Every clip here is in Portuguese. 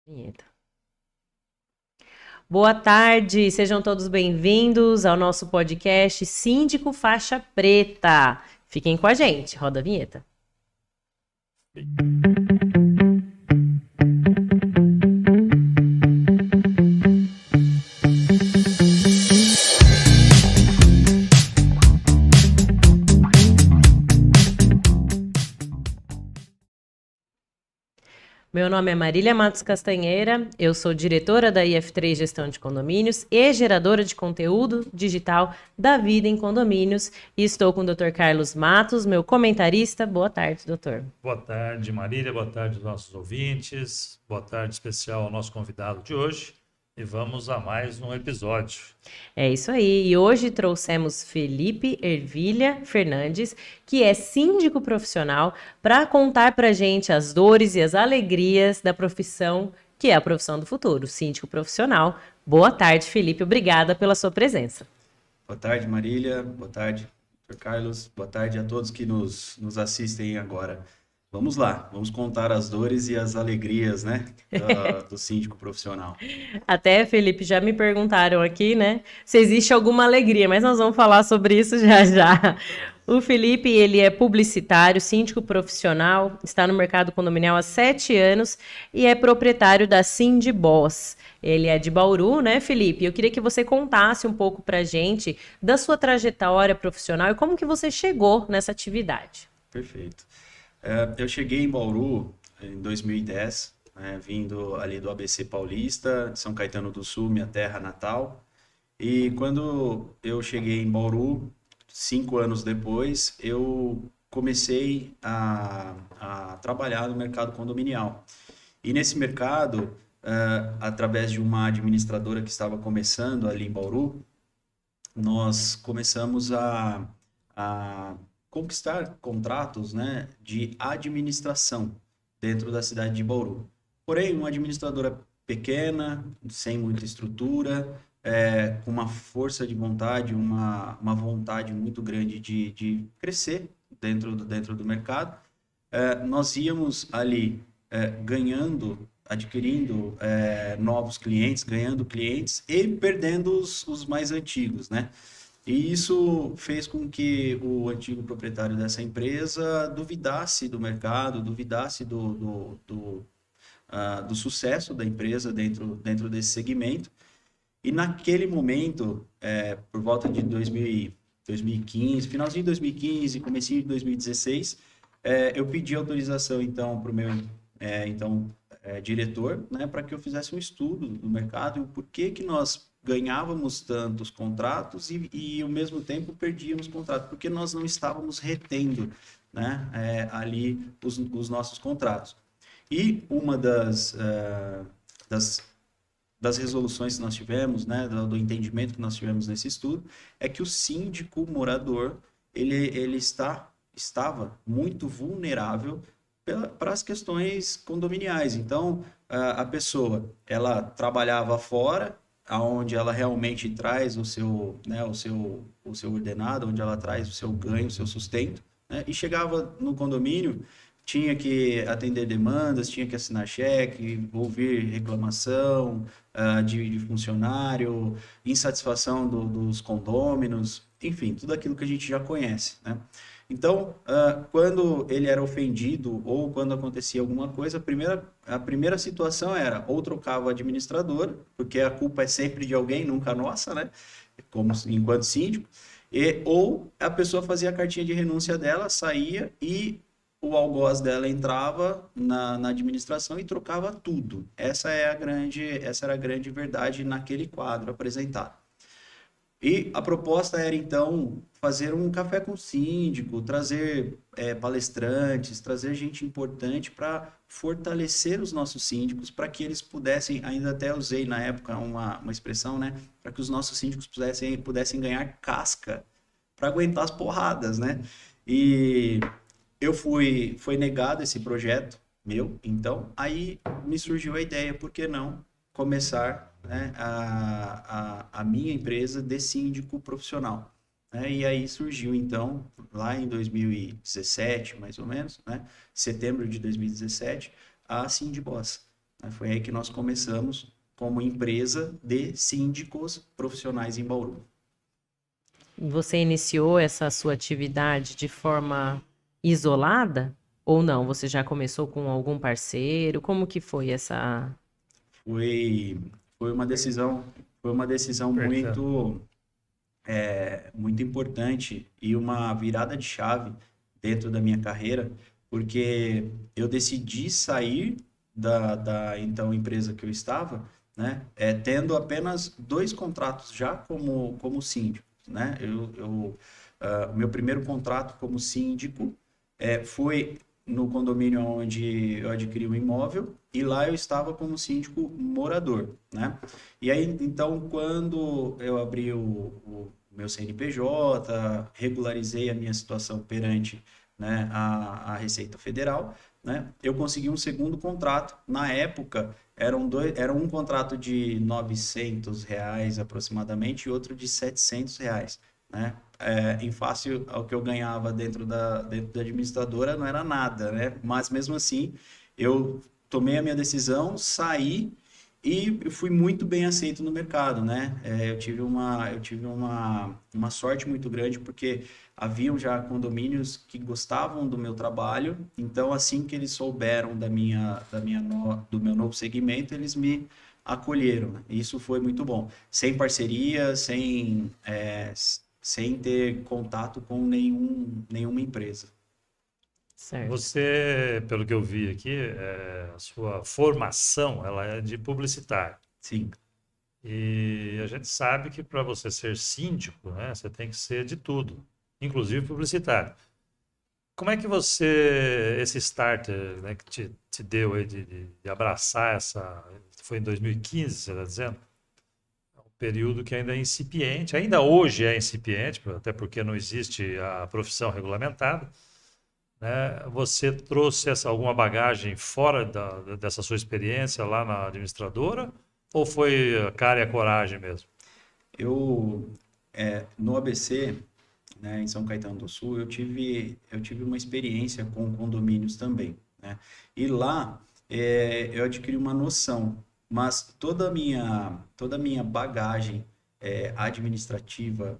Vinheta. Boa tarde, sejam todos bem-vindos ao nosso podcast Síndico Faixa Preta. Fiquem com a gente, roda a vinheta. Meu nome é Marília Matos Castanheira, eu sou diretora da IF3 Gestão de Condomínios e geradora de conteúdo digital da Vida em Condomínios. E estou com o Dr. Carlos Matos, meu comentarista. Boa tarde, doutor. Boa tarde, Marília. Boa tarde aos nossos ouvintes. Boa tarde especial ao nosso convidado de hoje. E vamos a mais um episódio. É isso aí. E hoje trouxemos Felipe Ervilha Fernandes, que é síndico profissional, para contar para a gente as dores e as alegrias da profissão, que é a profissão do futuro, síndico profissional. Boa tarde, Felipe. Obrigada pela sua presença. Boa tarde, Marília. Boa tarde, Dr. Carlos. Boa tarde a todos que nos assistem agora. Vamos lá, vamos contar as dores e as alegrias, né, do síndico profissional. Até, Felipe, já me perguntaram aqui, né, se existe alguma alegria, mas nós vamos falar sobre isso já já. O Felipe, ele é publicitário, síndico profissional, está no mercado condominial há 7 anos e é proprietário da Sindiboss. Ele é de Bauru, né, Felipe? Eu queria que você contasse um pouco pra gente da sua trajetória profissional e como que você chegou nessa atividade. Perfeito. Eu cheguei em Bauru em 2010, né, vindo ali do ABC Paulista, de São Caetano do Sul, minha terra natal. E quando eu cheguei em Bauru, 5 anos depois, eu comecei a trabalhar no mercado condominial. E nesse mercado, através de uma administradora que estava começando ali em Bauru, nós começamos a conquistar contratos, né, de administração dentro da cidade de Bauru. Porém, uma administradora pequena, sem muita estrutura, com uma força de vontade, uma vontade muito grande de crescer dentro do mercado. Nós íamos ali ganhando, adquirindo novos clientes, ganhando clientes e perdendo os mais antigos, né? E isso fez com que o antigo proprietário dessa empresa duvidasse do mercado, duvidasse do sucesso da empresa dentro desse segmento. E naquele momento, por volta de 2015, finalzinho de 2015, comecinho de 2016, eu pedi autorização, então, para o meu diretor, né, para que eu fizesse um estudo do mercado e o porquê que nós ganhávamos tantos contratos e ao mesmo tempo perdíamos contratos, porque nós não estávamos retendo, né, ali os nossos contratos. E uma das resoluções que nós tivemos, né, do entendimento que nós tivemos nesse estudo, é que o síndico morador, ele estava muito vulnerável para as questões condominiais. Então, a pessoa, ela trabalhava fora, aonde ela realmente traz o seu ordenado, onde ela traz o seu ganho, o seu sustento, né? E chegava no condomínio, tinha que atender demandas, tinha que assinar cheque, ouvir reclamação de funcionário, insatisfação dos condôminos, enfim, tudo aquilo que a gente já conhece, né? Então, quando ele era ofendido ou quando acontecia alguma coisa, a primeira situação era ou trocava o administrador, porque a culpa é sempre de alguém, nunca nossa, né? Como enquanto síndico, ou a pessoa fazia a cartinha de renúncia dela, saía e o algoz dela entrava na administração e trocava tudo. Essa era a grande verdade naquele quadro apresentado. E a proposta era, então, fazer um café com o síndico, trazer palestrantes, trazer gente importante para fortalecer os nossos síndicos, para que eles pudessem, ainda até usei na época uma expressão, né, para que os nossos síndicos pudessem ganhar casca para aguentar as porradas, né? E foi negado esse projeto meu, então aí me surgiu a ideia, por que não começar, né, a minha empresa de síndico profissional, né? E aí surgiu, então, lá em 2017, mais ou menos, né, setembro de 2017, a Sindiboss. né? Foi aí que nós começamos como empresa de síndicos profissionais em Bauru. Você iniciou essa sua atividade de forma isolada ou não? Você já começou com algum parceiro? Como que foi essa... Foi, foi uma decisão Perfeito. muito importante e uma virada de chave dentro da minha carreira, porque eu decidi sair da então empresa que eu estava, né, tendo apenas 2 contratos já como síndico, né? O meu primeiro contrato como síndico foi no condomínio onde eu adquiri o imóvel e lá eu estava como síndico morador, né? E aí, então, quando eu abri o meu CNPJ, regularizei a minha situação perante, né, a Receita Federal, né, eu consegui um segundo contrato. Na época, era um contrato de R$ 900 aproximadamente e outro de R$ 700, né? Em face ao que eu ganhava dentro da administradora, não era nada, né? Mas mesmo assim, eu tomei a minha decisão, saí e fui muito bem aceito no mercado, né? Eu tive uma sorte muito grande porque haviam já condomínios que gostavam do meu trabalho, então assim que eles souberam do meu novo segmento, eles me acolheram, né? Isso foi muito bom. Sem parceria, sem ter contato com nenhuma empresa. Certo. Você, pelo que eu vi aqui, a sua formação ela é de publicitário. Sim, E a gente sabe que para você ser síndico, né, você tem que ser de tudo, inclusive publicitário. Como é que esse starter, né, que te deu aí de abraçar essa. Foi em 2015, você está dizendo? É um período que ainda é incipiente, ainda hoje é incipiente, até porque não existe a profissão regulamentada, né? Você trouxe alguma bagagem fora dessa sua experiência lá na administradora? Ou foi a cara e a coragem mesmo? eu no ABC, né, em São Caetano do Sul, eu tive uma experiência com condomínios também, né? E lá eu adquiri uma noção, mas toda a minha bagagem administrativa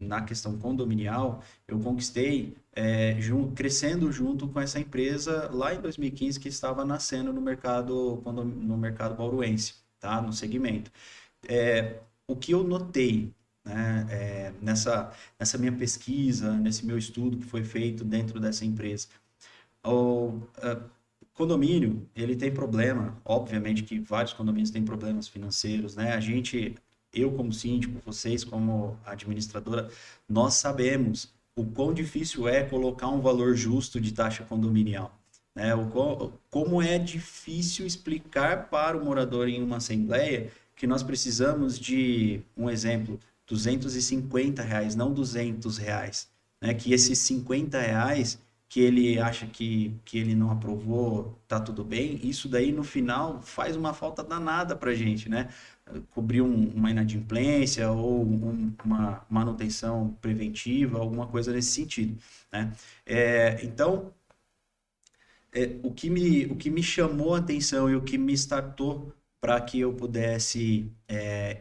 na questão condominial, eu conquistei crescendo junto com essa empresa lá em 2015 que estava nascendo no mercado bauruense, tá? No segmento. O que eu notei, né, nessa minha pesquisa, nesse meu estudo que foi feito dentro dessa empresa, o condomínio, ele tem problema, obviamente que vários condomínios têm problemas financeiros, né? Eu como síndico, vocês como administradora, nós sabemos o quão difícil é colocar um valor justo de taxa condominial, né? Como é difícil explicar para o morador em uma assembleia que nós precisamos de, um exemplo, R$ 250, não R$ 200, né? Que esses R$ 50 que ele acha que ele não aprovou, tá tudo bem, isso daí no final faz uma falta danada para a gente, né? Cobrir uma inadimplência ou uma manutenção preventiva, alguma coisa nesse sentido, né? Então, o que me chamou a atenção e o que me startou para que eu pudesse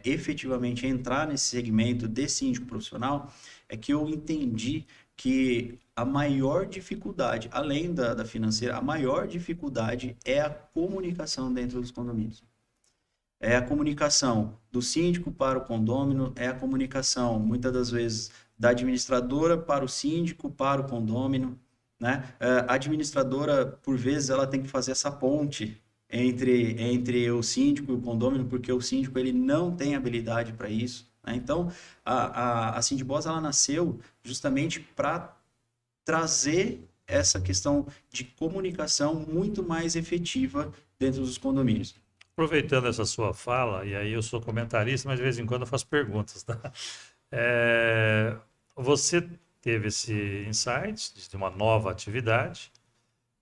efetivamente entrar nesse segmento de síndico profissional é que eu entendi que a maior dificuldade, além da financeira, a maior dificuldade é a comunicação dentro dos condomínios. É a comunicação do síndico para o condômino, é a comunicação, muitas das vezes, da administradora para o síndico, para o condômino, né? A administradora, por vezes, ela tem que fazer essa ponte entre o síndico e o condômino, porque o síndico ele não tem habilidade para isso, né? Então, a Sindboss, ela nasceu justamente para trazer essa questão de comunicação muito mais efetiva dentro dos condomínios. Aproveitando essa sua fala, e aí eu sou comentarista, mas de vez em quando eu faço perguntas, tá? Você teve esse insight de uma nova atividade.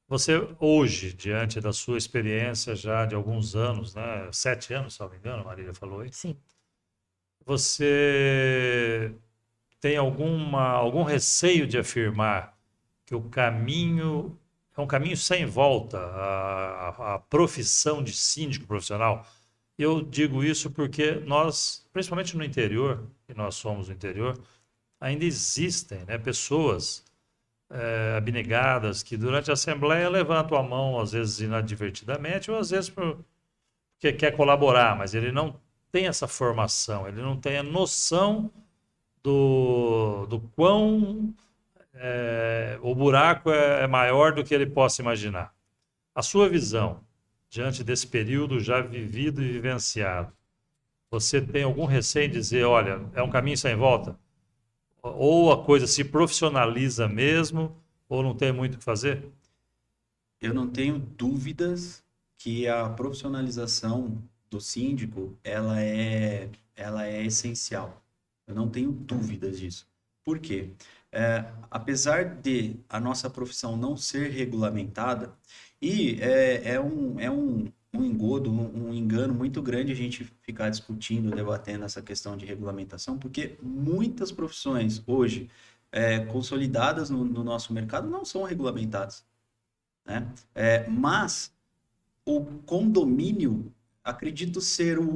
Você hoje, diante da sua experiência já de alguns anos, né? 7 anos, se não me engano, a Marília falou aí. Sim. Você tem algum receio de afirmar que o caminho é um caminho sem volta a profissão de síndico profissional. Eu digo isso porque nós, principalmente no interior, e nós somos no interior, ainda existem, né, pessoas abnegadas que durante a assembleia levantam a mão, às vezes inadvertidamente, ou às vezes porque quer colaborar, mas ele não tem essa formação, ele não tem a noção do quão o buraco é maior do que ele possa imaginar. A sua visão, diante desse período já vivido e vivenciado, você tem algum receio em dizer, olha, é um caminho sem volta? Ou a coisa se profissionaliza mesmo, ou não tem muito o que fazer? Eu não tenho dúvidas que a profissionalização do síndico, ela é essencial. Eu não tenho dúvidas disso. Por quê? Apesar de a nossa profissão não ser regulamentada, e um engodo, um engano muito grande a gente ficar discutindo, debatendo essa questão de regulamentação, porque muitas profissões hoje consolidadas no nosso mercado não são regulamentadas, né? Mas o condomínio, acredito ser o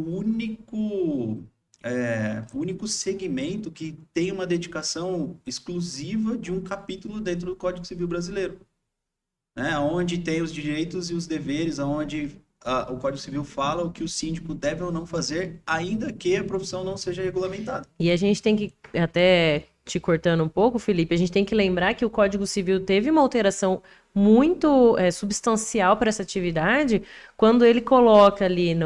único segmento que tem uma dedicação exclusiva de um capítulo dentro do Código Civil brasileiro, né? Onde tem os direitos e os deveres, onde o Código Civil fala o que o síndico deve ou não fazer, ainda que a profissão não seja regulamentada. E a gente tem que, até te cortando um pouco, Felipe, a gente tem que lembrar que o Código Civil teve uma alteração muito substancial para essa atividade, quando ele coloca ali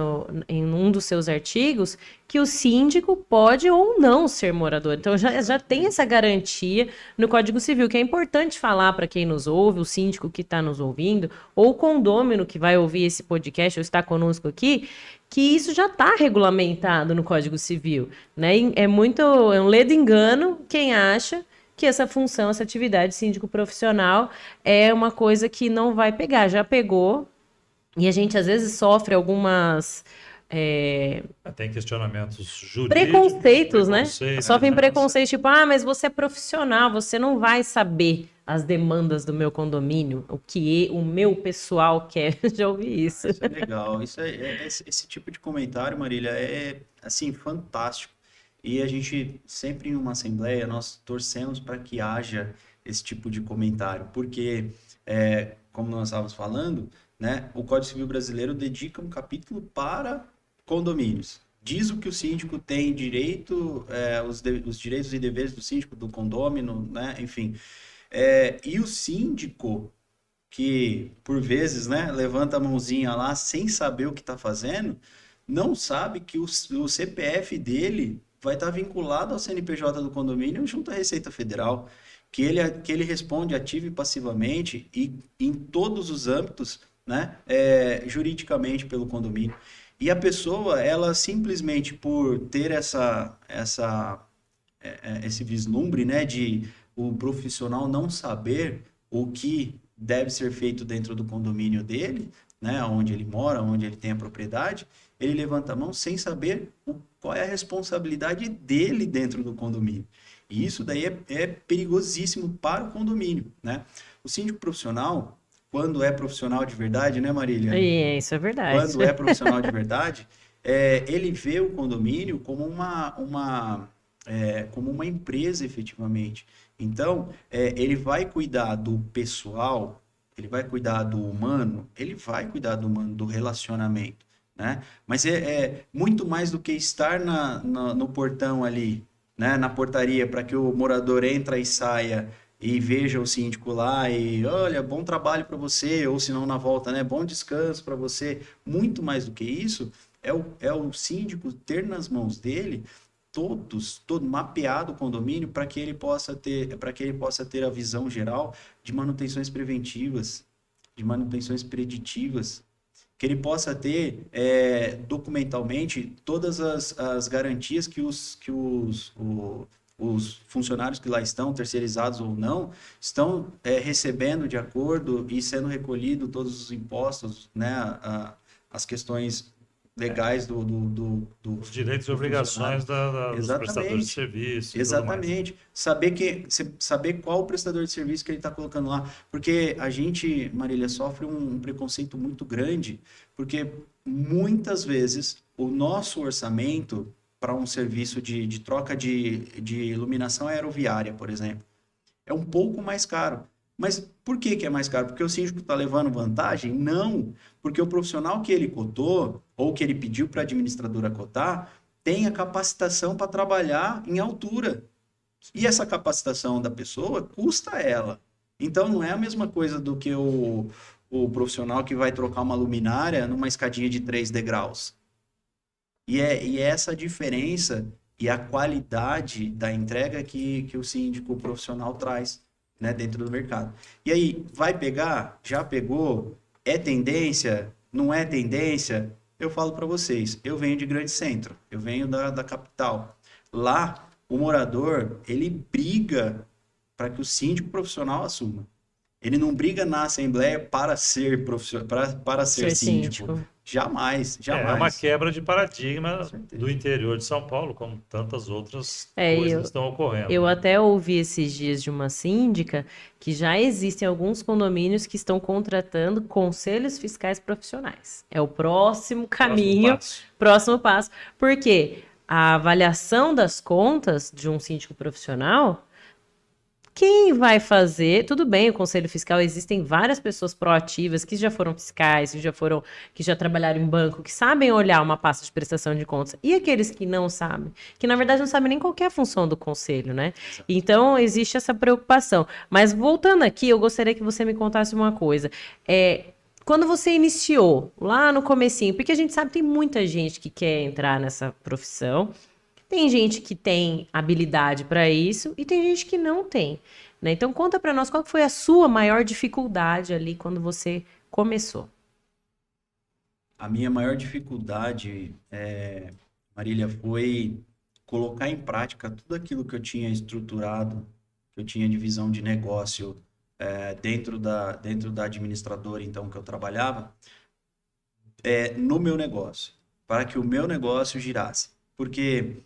em um dos seus artigos que o síndico pode ou não ser morador. Então já tem essa garantia no Código Civil, que é importante falar para quem nos ouve, o síndico que está nos ouvindo, ou o condômino que vai ouvir esse podcast ou está conosco aqui, que isso já está regulamentado no Código Civil, né? É um ledo engano quem acha que essa função, essa atividade síndico profissional é uma coisa que não vai pegar. Já pegou, e a gente às vezes sofre algumas... Tem questionamentos jurídicos. Preconceitos, né? Sofrem né? preconceitos, tipo, mas você é profissional, você não vai saber as demandas do meu condomínio, o meu pessoal quer. Já ouvi isso. Isso é legal. Esse tipo de comentário, Marília, é assim, fantástico. E a gente, sempre em uma assembleia, nós torcemos para que haja esse tipo de comentário, porque, como nós estávamos falando, né, o Código Civil brasileiro dedica um capítulo para condomínios. Diz o que o síndico tem direito, os direitos e deveres do síndico, do condômino, né, enfim. E o síndico, que por vezes, né, levanta a mãozinha lá sem saber o que está fazendo, não sabe que o CPF dele vai estar vinculado ao CNPJ do condomínio junto à Receita Federal, que ele responde ativo e passivamente e em todos os âmbitos, né, juridicamente pelo condomínio. E a pessoa, ela simplesmente por ter esse vislumbre, né, de o profissional não saber o que deve ser feito dentro do condomínio dele, né, onde ele mora, onde ele tem a propriedade, ele levanta a mão sem saber qual é a responsabilidade dele dentro do condomínio. E isso daí é perigosíssimo para o condomínio, né? O síndico profissional, quando é profissional de verdade, né, Marília? Isso é verdade. Quando é profissional de verdade, ele vê o condomínio como uma empresa, efetivamente. Então, ele vai cuidar do pessoal, ele vai cuidar do humano, do relacionamento, né? Mas é muito mais do que estar no portão ali, né? Na portaria, para que o morador entre e saia e veja o síndico lá e, olha, bom trabalho para você, ou se não na volta, né? Bom descanso para você. Muito mais do que isso, é o síndico ter nas mãos dele todo mapeado o condomínio para que ele possa ter a visão geral de manutenções preventivas, de manutenções preditivas, que ele possa ter documentalmente todas as garantias que os funcionários que lá estão, terceirizados ou não, estão recebendo de acordo e sendo recolhido todos os impostos, né, as questões legais Os direitos e do obrigações dos prestadores de Exatamente. serviço e tudo mais. Exatamente. Saber qual o prestador de serviço que ele está colocando lá. Porque a gente, Marília, sofre um preconceito muito grande, porque muitas vezes o nosso orçamento para um serviço de troca de iluminação aeroviária, por exemplo, é um pouco mais caro. Mas por que que é mais caro? Porque o síndico está levando vantagem? Não, porque o profissional que ele cotou, ou que ele pediu para a administradora cotar, tem a capacitação para trabalhar em altura. E essa capacitação da pessoa custa ela. Então não é a mesma coisa do que o profissional que vai trocar uma luminária numa escadinha de 3 degraus. E é essa a diferença e a qualidade da entrega que o síndico profissional traz, né, dentro do mercado. E aí, vai pegar? Já pegou? É tendência? Não é tendência? Eu falo para vocês, eu venho de grande centro, eu venho da capital. Lá, o morador, ele briga para que o síndico profissional assuma. Ele não briga na assembleia para ser para ser síndico. Jamais, É uma jamais. quebra de paradigma Com certeza. do interior de São Paulo, como tantas outras É, coisas estão ocorrendo. eu até ouvi esses dias de uma síndica que já existem alguns condomínios que estão contratando conselhos fiscais profissionais. É o próximo caminho, próximo passo. Porque a avaliação das contas de um síndico profissional, quem vai fazer? Tudo bem, o conselho fiscal, existem várias pessoas proativas que já foram fiscais, que já trabalharam em banco, que sabem olhar uma pasta de prestação de contas. E aqueles que não sabem, que na verdade não sabem nem qual que é a função do conselho, né? Então existe essa preocupação. Mas voltando aqui, eu gostaria que você me contasse uma coisa. Quando você iniciou, lá no comecinho, porque a gente sabe que tem muita gente que quer entrar nessa profissão. Tem gente que tem habilidade para isso e tem gente que não tem, né? Então conta para nós qual que foi a sua maior dificuldade ali quando você começou. A minha maior dificuldade, Marília, foi colocar em prática tudo aquilo que eu tinha estruturado, que eu tinha de visão de negócio dentro da administradora, então, que eu trabalhava, no meu negócio, para que o meu negócio girasse. Porque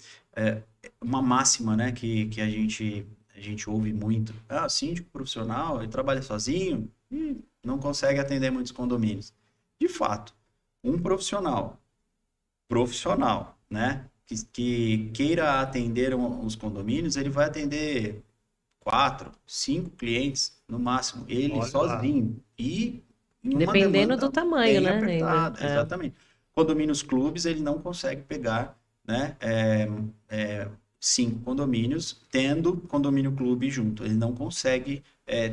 uma máxima, né, que a gente ouve muito, síndico profissional, ele trabalha sozinho e não consegue atender muitos condomínios. De fato, um profissional, né, que queira atender os condomínios, ele vai atender 4, 5 clientes no máximo, ele Olha sozinho. lá. E em uma Dependendo demanda do tamanho, bem né? apertada, ainda. exatamente. Condomínios clubes, ele não consegue pegar, né, 5 condomínios, tendo condomínio clube junto. Ele não consegue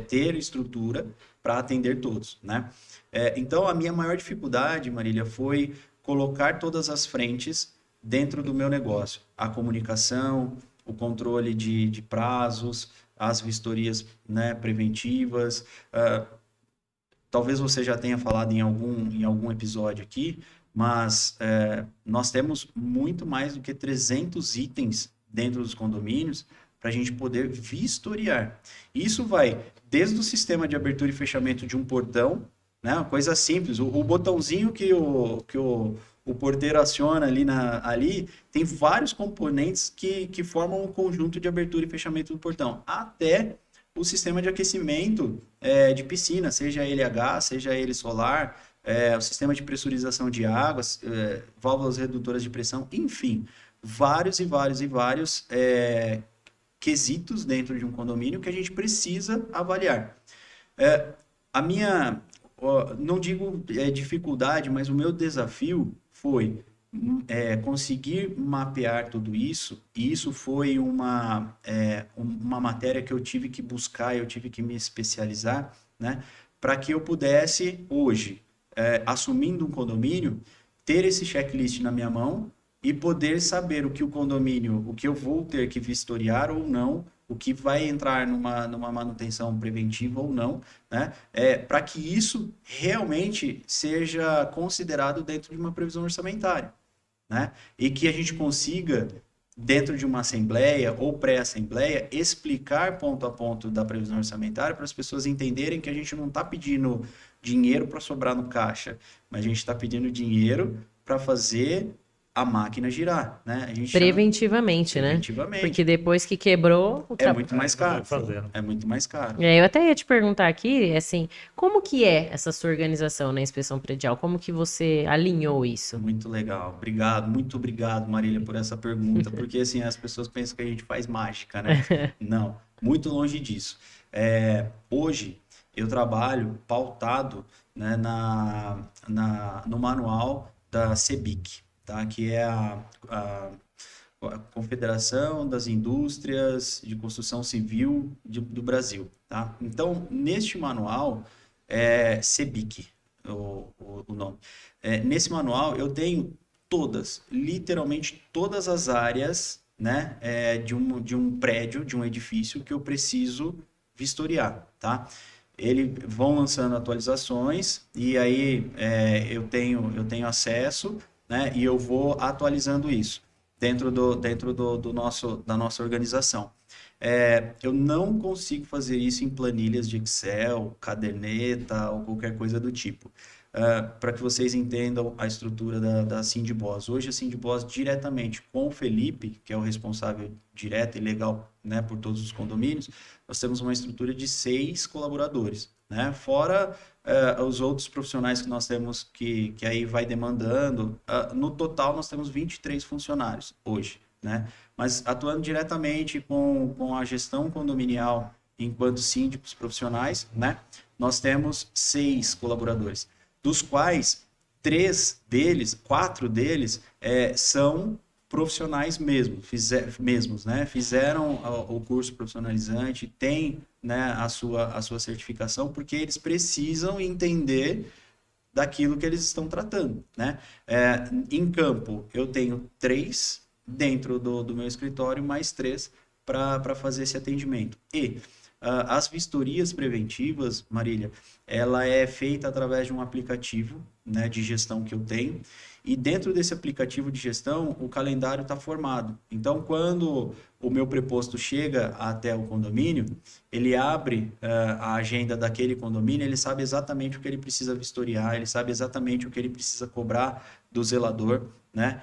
ter estrutura para atender todos, né? Então, a minha maior dificuldade, Marília, foi colocar todas as frentes dentro do meu negócio. A comunicação, o controle de prazos, as vistorias, né, preventivas. Talvez você já tenha falado em algum episódio aqui, mas nós temos muito mais do que 300 itens dentro dos condomínios para a gente poder vistoriar. Isso vai desde o sistema de abertura e fechamento de um portão, né, uma coisa simples, o botãozinho que o porteiro aciona ali, tem vários componentes que formam um conjunto de abertura e fechamento do portão, até o sistema de aquecimento de piscina, seja ele a gás, seja ele solar, o sistema de pressurização de águas, válvulas redutoras de pressão, enfim, vários quesitos dentro de um condomínio que a gente precisa avaliar. Não digo dificuldade, mas o meu desafio foi conseguir mapear tudo isso, e isso foi uma matéria que eu tive que buscar, eu tive que me especializar, né, para que eu pudesse, hoje, assumindo um condomínio, ter esse checklist na minha mão e poder saber o que eu vou ter que vistoriar ou não, o que vai entrar numa manutenção preventiva ou não, né? Para que isso realmente seja considerado dentro de uma previsão orçamentária, né? E que a gente consiga, dentro de uma assembleia ou pré-assembleia, explicar ponto a ponto da previsão orçamentária para as pessoas entenderem que a gente não está pedindo dinheiro para sobrar no caixa, mas a gente está pedindo dinheiro para fazer a máquina girar, né? A gente Preventivamente, né? preventivamente. Porque depois que quebrou, É muito mais Vai caro. fazendo. É muito mais caro. Eu até ia te perguntar aqui, assim, como que é essa sua organização na inspeção predial? Como que você alinhou isso? Muito legal. Obrigado, muito obrigado, Marília, por essa pergunta, porque assim, as pessoas pensam que a gente faz mágica, né? Não, muito longe disso. Hoje eu trabalho pautado, né, no manual da CEBIC, tá? Que é a Confederação das Indústrias de Construção Civil do Brasil, tá? Então, neste manual, CEBIC, o nome. Nesse manual, eu tenho literalmente todas as áreas, né, de um prédio, de um edifício que eu preciso vistoriar, tá? Eles vão lançando atualizações e aí eu tenho acesso, né, e eu vou atualizando isso dentro da nossa organização. Eu não consigo fazer isso em planilhas de Excel, caderneta ou qualquer coisa do tipo. Para que vocês entendam a estrutura da Sindboss. Hoje a Sindboss diretamente com o Felipe, que é o responsável direto e legal, né, por todos os condomínios, nós temos uma estrutura de 6 colaboradores, né? Fora os outros profissionais que nós temos que aí vai demandando. No total nós temos 23 funcionários hoje, né? Mas atuando diretamente com a gestão condominial enquanto síndicos profissionais, né? Nós temos 6 colaboradores, dos quais 4 deles são profissionais mesmos, né? Fizeram o curso profissionalizante, têm, né, a sua certificação, porque eles precisam entender daquilo que eles estão tratando, né? Em campo, eu tenho 3 dentro do meu escritório, mais 3 para fazer esse atendimento. E as vistorias preventivas, Marília, ela é feita através de um aplicativo, né, de gestão que eu tenho, e dentro desse aplicativo de gestão, o calendário está formado. Então, quando o meu preposto chega até o condomínio, ele abre a agenda daquele condomínio, ele sabe exatamente o que ele precisa vistoriar, ele sabe exatamente o que ele precisa cobrar do zelador, né,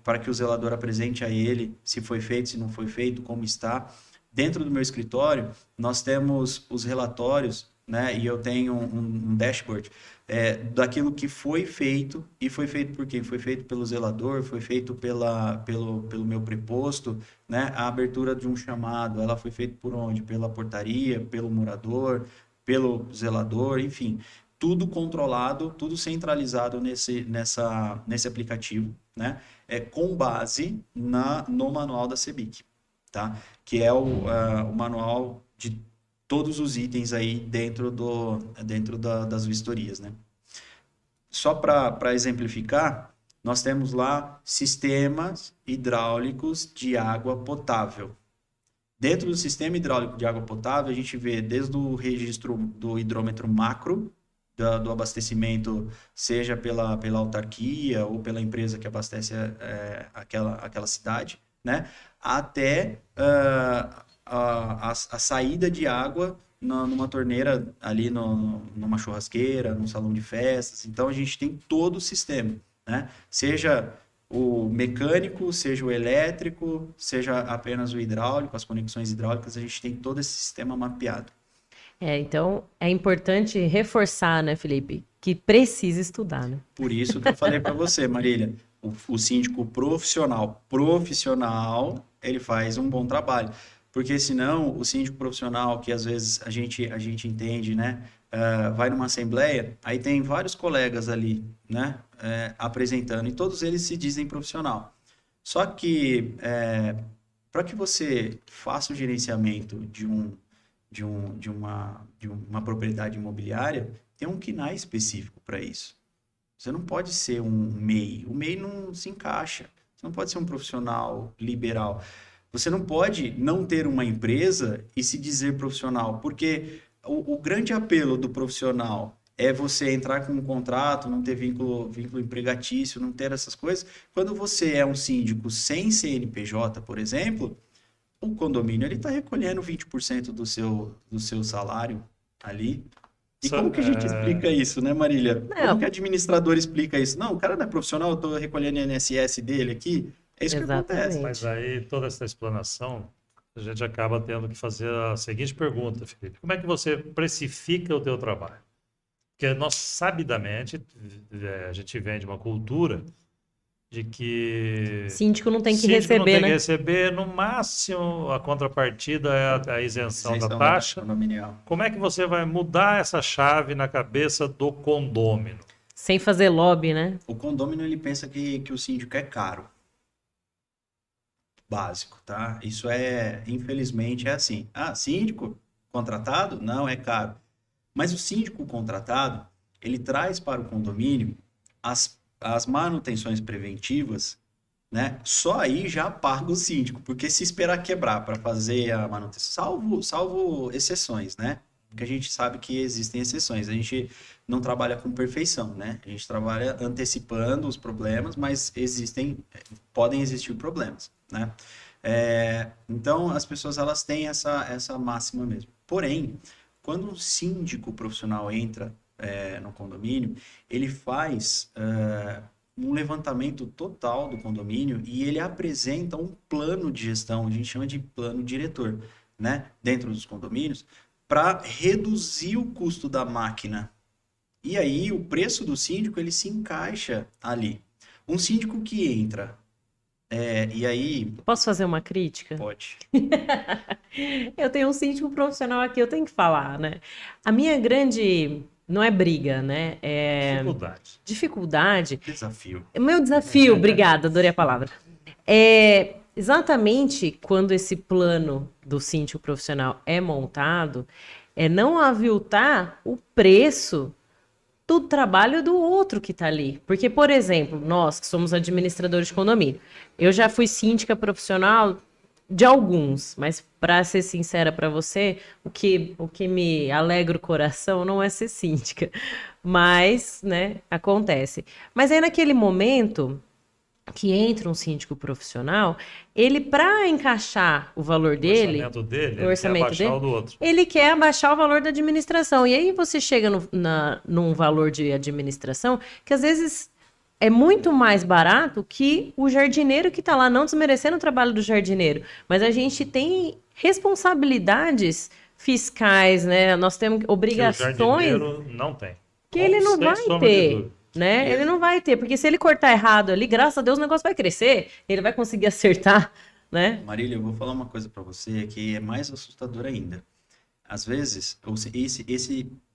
para que o zelador apresente a ele se foi feito, se não foi feito, como está. Dentro do meu escritório, nós temos os relatórios, né, e eu tenho um dashboard daquilo que foi feito, e foi feito por quem? Foi feito pelo zelador, foi feito pelo meu preposto, né? A abertura de um chamado, ela foi feita por onde? Pela portaria, pelo morador, pelo zelador, enfim, tudo controlado, tudo centralizado nesse aplicativo, né? Com base no manual da CEBIC, tá? Que é o manual de todos os itens aí dentro das vistorias, né? Só para exemplificar, nós temos lá sistemas hidráulicos de água potável. Dentro do sistema hidráulico de água potável, a gente vê desde o registro do hidrômetro macro, do abastecimento, seja pela autarquia ou pela empresa que abastece aquela cidade, né? Até a saída de água numa torneira ali, numa churrasqueira, num salão de festas. Então, a gente tem todo o sistema, né? Seja o mecânico, seja o elétrico, seja apenas o hidráulico, as conexões hidráulicas, a gente tem todo esse sistema mapeado. Então é importante reforçar, né, Felipe, que precisa estudar, né? Por isso que eu falei para você, Marília, o síndico profissional, ele faz um bom trabalho. Porque senão o síndico profissional, que às vezes a gente entende, né, vai numa assembleia, aí tem vários colegas ali, né, apresentando, e todos eles se dizem profissional. Só que para que você faça o gerenciamento de uma propriedade imobiliária, tem um KNAI específico para isso. Você não pode ser um MEI. O MEI não se encaixa. Você não pode ser um profissional liberal. Você não pode não ter uma empresa e se dizer profissional, porque o grande apelo do profissional é você entrar com um contrato, não ter vínculo empregatício, não ter essas coisas. Quando você é um síndico sem CNPJ, por exemplo, o condomínio está recolhendo 20% do seu salário ali, E como que a gente explica isso, né, Marília? Não. Como que administrador explica isso? Não, o cara não é profissional, eu estou recolhendo o INSS dele aqui. É isso que acontece. Exatamente. Mas aí toda essa explanação, a gente acaba tendo que fazer a seguinte pergunta, Felipe. Como é que você precifica o teu trabalho? Porque nós, sabidamente, a gente vem de uma cultura de que Síndico não tem que síndico não receber, tem que né? receber, no máximo, a contrapartida é a isenção da Isenção taxa. condominial. Como é que você vai mudar essa chave na cabeça do condômino? Sem fazer lobby, né? O condômino, ele pensa que o síndico é caro. Básico, tá? Isso infelizmente, é assim. Ah, síndico contratado? Não, é caro. Mas o síndico contratado, ele traz para o condomínio as manutenções preventivas, né? Só aí já paga o síndico, porque se esperar quebrar para fazer a manutenção, salvo exceções, né? Porque a gente sabe que existem exceções. A gente não trabalha com perfeição, né? A gente trabalha antecipando os problemas, mas podem existir problemas, né? Então, as pessoas, elas têm essa máxima mesmo. Porém, quando um síndico profissional entra no condomínio, ele faz um levantamento total do condomínio e ele apresenta um plano de gestão, a gente chama de plano diretor, né? Dentro dos condomínios, para reduzir o custo da máquina. E aí, o preço do síndico, ele se encaixa ali. Um síndico que entra, e aí... Posso fazer uma crítica? Pode. Eu tenho um síndico profissional aqui, eu tenho que falar, né? A minha grande, não é briga, né? É Dificuldade. dificuldade. Desafio. O meu desafio, obrigada, adorei a palavra. É exatamente quando esse plano do síndico profissional é montado, é não aviltar o preço do trabalho do outro que está ali. Porque, por exemplo, nós que somos administradores de condomínio, eu já fui síndica profissional de alguns, mas para ser sincera para você, o que me alegra o coração não é ser síndica, mas, né, acontece. Mas aí naquele momento que entra um síndico profissional, ele, para encaixar o valor dele, orçamento dele, o ele orçamento quer abaixar dele, o do outro. ele quer abaixar o valor da administração. E aí você chega num valor de administração que às vezes é muito mais barato que o jardineiro que está lá, não desmerecendo o trabalho do jardineiro. Mas a gente tem responsabilidades fiscais, né? Nós temos Que o obrigações jardineiro não tem. que ele não Sem vai sombra de ter. dúvida. Né? Ele não vai ter, porque se ele cortar errado ali, graças a Deus o negócio vai crescer, ele vai conseguir acertar, né? Marília, eu vou falar uma coisa para você que é mais assustador ainda. Às vezes,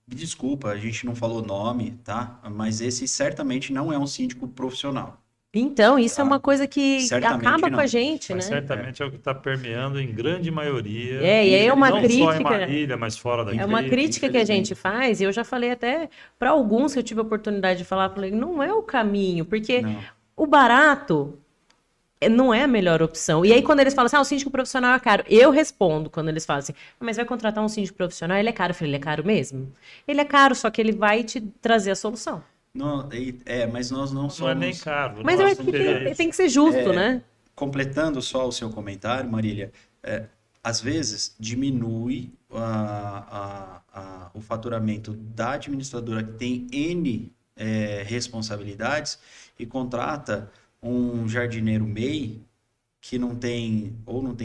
desculpa, a gente não falou nome, tá? Mas esse certamente não é um síndico profissional. Então, isso é uma coisa que Certamente acaba não. com a gente, Mas né? certamente é o que está permeando em grande maioria. E aí é uma não só em crítica. Marília, mas fora daqui. É uma crítica que a gente faz, e eu já falei até para alguns que eu tive a oportunidade de falar, falei, não é o caminho, porque Não. o barato não é a melhor opção. E aí, quando eles falam assim, o síndico profissional é caro, eu respondo quando eles falam assim, mas vai contratar um síndico profissional, ele é caro. Eu falei, ele é caro mesmo? Ele é caro, só que ele vai te trazer a solução. Não, mas nós não Não somos... é nem caro. Mas eu Nossa, acho que teria tem que ser justo, né? Completando só o seu comentário, Marília, às vezes diminui o faturamento da administradora que tem N responsabilidades e contrata um jardineiro MEI que não tem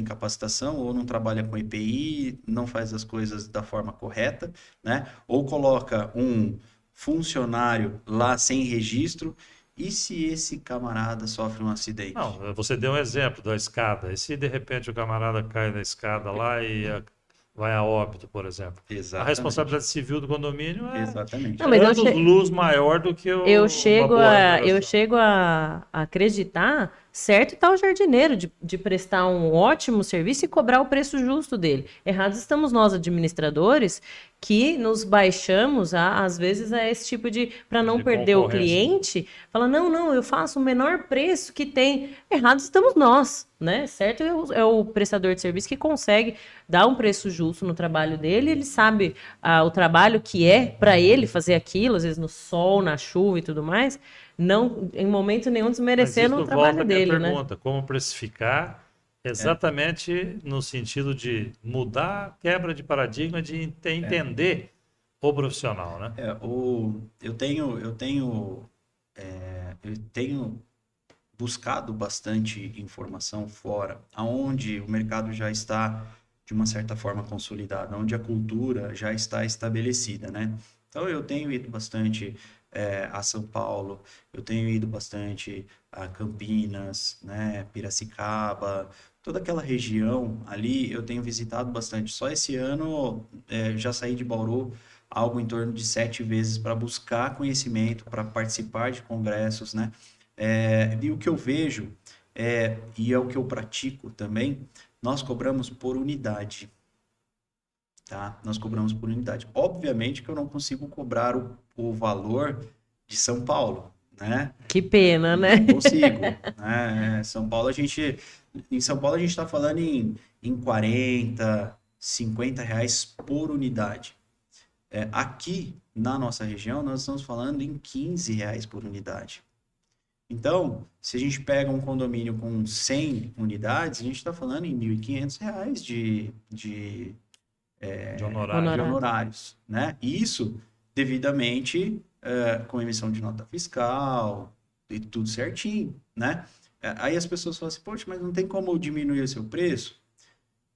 capacitação, ou não trabalha com EPI, não faz as coisas da forma correta, né? Ou coloca um funcionário lá sem registro. E se esse camarada sofre um acidente? Não, você deu um exemplo da escada. E se de repente o camarada cai da escada lá e vai a óbito, por exemplo? Exatamente. A responsabilidade civil do condomínio é Exatamente. Não, mas luz maior do que eu chego uma boa a reparação. acreditar, certo está o jardineiro de prestar um ótimo serviço e cobrar o preço justo dele. Errados estamos nós, administradores, que nos baixamos, às vezes, a esse tipo para não De perder o concorrência. cliente, fala, não, eu faço o menor preço que tem. Errados estamos nós, né? Certo é o prestador de serviço que consegue dar um preço justo no trabalho dele, ele sabe o trabalho que é para ele fazer aquilo, às vezes no sol, na chuva e tudo mais, não em momento nenhum desmerecendo o trabalho dele, né? Pergunta, como precificar exatamente no sentido de mudar a quebra de paradigma, de entender O profissional, né? Eu tenho buscado bastante informação fora, aonde o mercado já está de uma certa forma consolidado, onde a cultura já está estabelecida, né? Então eu tenho ido bastante a São Paulo, eu tenho ido bastante a Campinas, né? Piracicaba, toda aquela região ali eu tenho visitado bastante. Só esse ano já saí de Bauru algo em torno de 7 vezes para buscar conhecimento, para participar de congressos, né? E o que eu vejo, e é o que eu pratico também, nós cobramos por unidade, tá? Nós cobramos por unidade. Obviamente que eu não consigo cobrar o valor de São Paulo, né? Que pena, né? Não consigo, né? Em São Paulo a gente está falando em 40, 50 reais por unidade. Aqui na nossa região nós estamos falando em 15 reais por unidade. Então, se a gente pega um condomínio com 100 unidades, a gente está falando em R$ 1.500 de honorário. de honorários, né? E isso devidamente com emissão de nota fiscal e tudo certinho, né? Aí as pessoas falam assim, poxa, mas não tem como diminuir o seu preço?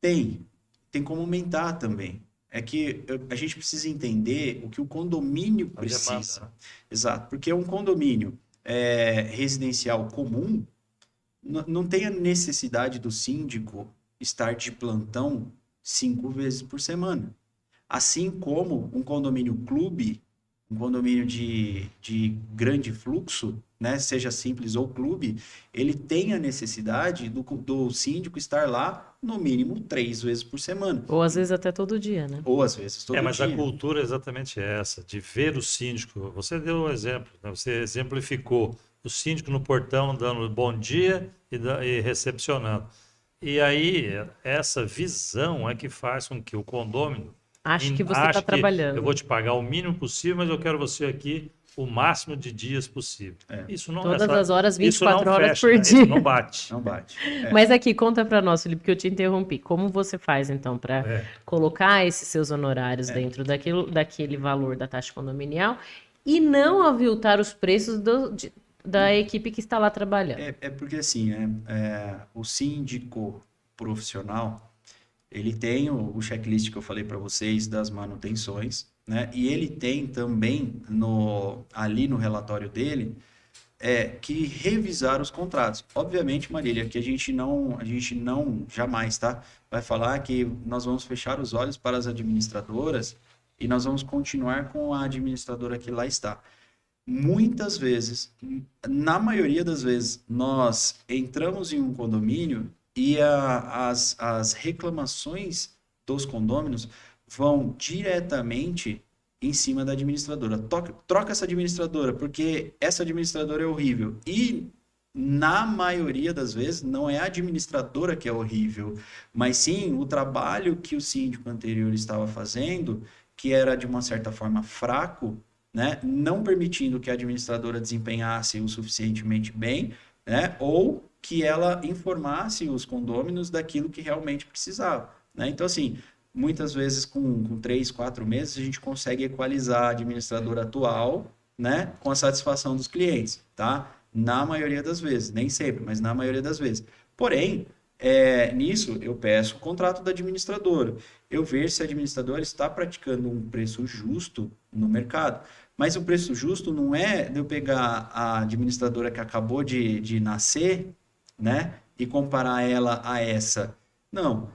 Tem como aumentar também. É que a gente precisa entender o que o condomínio precisa. Demanda, né? Exato, porque um condomínio residencial comum não tem a necessidade do síndico estar de plantão 5 vezes por semana. Assim como um condomínio clube, um condomínio de grande fluxo, né, seja simples ou clube, ele tem a necessidade do síndico estar lá no mínimo 3 vezes por semana. Ou às vezes até todo dia, né? Ou às vezes todo Mas dia. a cultura é exatamente essa, de ver o síndico. Você deu um exemplo, né? Você exemplificou o síndico no portão dando bom dia e recepcionando. E aí, essa visão é que faz com que o condômino Acho que você ache está que trabalhando. eu vou te pagar o mínimo possível, mas eu quero você aqui o máximo de dias possível. Isso não Todas as horas, 24 isso não horas fecha, por né? dia. Isso não bate. Não bate. Mas aqui, conta para nós, Felipe, que eu te interrompi. Como você faz, então, para colocar esses seus honorários dentro daquele valor da taxa condominial e não aviltar os preços da equipe que está lá trabalhando? Porque assim, o síndico profissional, ele tem o checklist que eu falei para vocês das manutenções, né? E ele tem também ali no relatório dele que revisar os contratos. Obviamente, Marília, que a gente não jamais, tá? Vai falar que nós vamos fechar os olhos para as administradoras e nós vamos continuar com a administradora que lá está. Muitas vezes, na maioria das vezes, nós entramos em um condomínio e as reclamações dos condôminos vão diretamente em cima da administradora. Troca essa administradora, porque essa administradora é horrível. E, na maioria das vezes, não é a administradora que é horrível, mas sim o trabalho que o síndico anterior estava fazendo, que era, de uma certa forma, fraco, né? Não permitindo que a administradora desempenhasse o suficientemente bem, né? Ou que ela informasse os condôminos daquilo que realmente precisava, né? Então, assim, muitas vezes com 3, 4 meses a gente consegue equalizar a administradora atual, né, com a satisfação dos clientes, tá? Na maioria das vezes, nem sempre, mas na maioria das vezes. Porém, nisso eu peço o contrato da administradora, eu ver se a administradora está praticando um preço justo no mercado. Mas o preço justo não é de eu pegar a administradora que acabou de nascer, né, e comparar ela a essa. Não,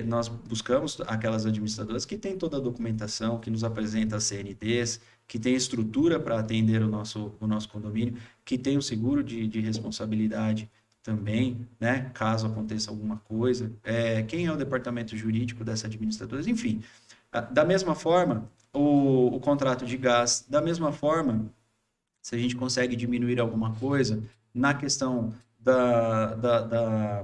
nós buscamos aquelas administradoras que têm toda a documentação, que nos apresenta as CNDs, que tem estrutura para atender o nosso condomínio, que tem o seguro de responsabilidade também, né, caso aconteça alguma coisa. Quem é o departamento jurídico dessa administradora? Enfim, da mesma forma, o contrato de gás, da mesma forma, se a gente consegue diminuir alguma coisa na questão da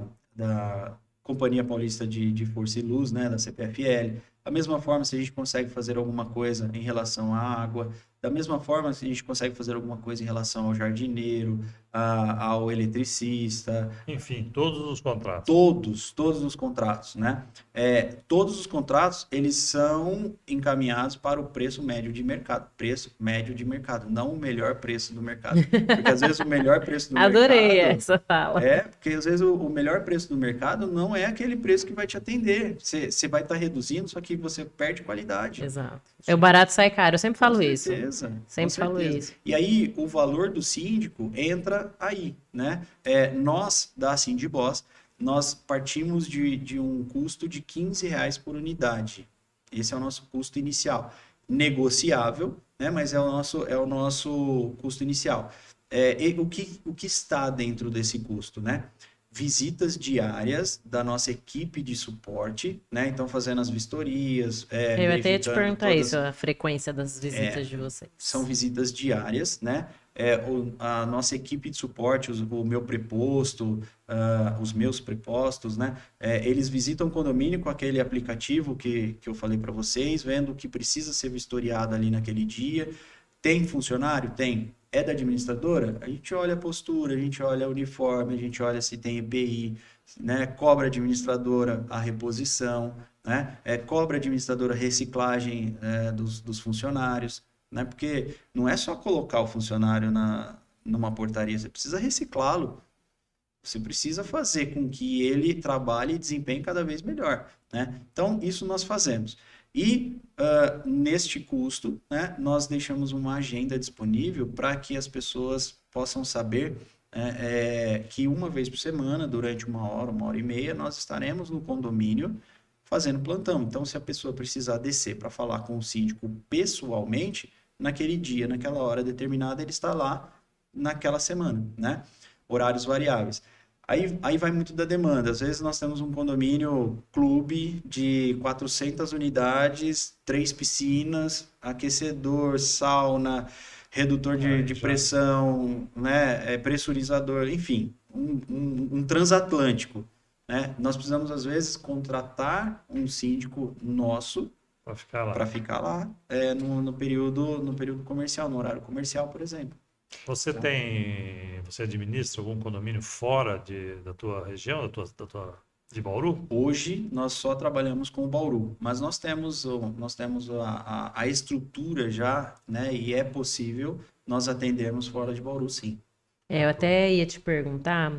Companhia Paulista de Força e Luz, né, da CPFL, da mesma forma, se a gente consegue fazer alguma coisa em relação à água, Da mesma forma, se a gente consegue fazer alguma coisa em relação ao jardineiro, ao eletricista, Enfim, todos os contratos. todos os contratos, né? Todos os contratos, eles são encaminhados para o preço médio de mercado, não o melhor preço do mercado. Porque às vezes o melhor preço do Adorei mercado... essa fala. Porque às vezes o melhor preço do mercado não é aquele preço que vai te atender. Você vai estar reduzindo, só que você perde qualidade. Exato. O barato sai caro, eu sempre falo Com isso. certeza, Sempre com falo certeza. isso. E aí, o valor do síndico entra aí, né? Nós, da Sindboss, nós partimos de um custo de R$ 15 por unidade. Esse é o nosso custo inicial. Negociável, né? Mas é o nosso custo inicial. O que está dentro desse custo, né? Visitas diárias da nossa equipe de suporte, né? Então, fazendo as vistorias, Eu até ia te verificando perguntar todas... isso, a frequência das visitas de vocês. São visitas diárias, né? A nossa equipe de suporte, o meu preposto, os meus prepostos, né? Eles visitam o condomínio com aquele aplicativo que eu falei para vocês, vendo o que precisa ser vistoriado ali naquele dia. Tem funcionário? Tem. É da administradora? A gente olha a postura, a gente olha o uniforme, a gente olha se tem EPI, né? Cobra administradora a reposição, né? Cobra administradora a reciclagem dos funcionários, né? Porque não é só colocar o funcionário numa portaria, você precisa reciclá-lo. Você precisa fazer com que ele trabalhe e desempenhe cada vez melhor, né? Então, isso nós fazemos. E neste custo, né, nós deixamos uma agenda disponível para que as pessoas possam saber que uma vez por semana, durante 1 hora e meia, nós estaremos no condomínio fazendo plantão. Então, se a pessoa precisar descer para falar com o síndico pessoalmente, naquele dia, naquela hora determinada, ele está lá naquela semana, né? Horários variáveis. Aí vai muito da demanda. Às vezes nós temos um condomínio clube de 400 unidades, 3 piscinas, aquecedor, sauna, redutor de pressão, né? Pressurizador, enfim, um transatlântico, né? Nós precisamos, às vezes, contratar um síndico nosso para ficar lá no período comercial, no horário comercial, por exemplo. Você administra algum condomínio fora da tua região, de Bauru? Hoje nós só trabalhamos com o Bauru, mas nós temos a estrutura já, né? E é possível nós atendermos fora de Bauru, sim. Eu até ia te perguntar,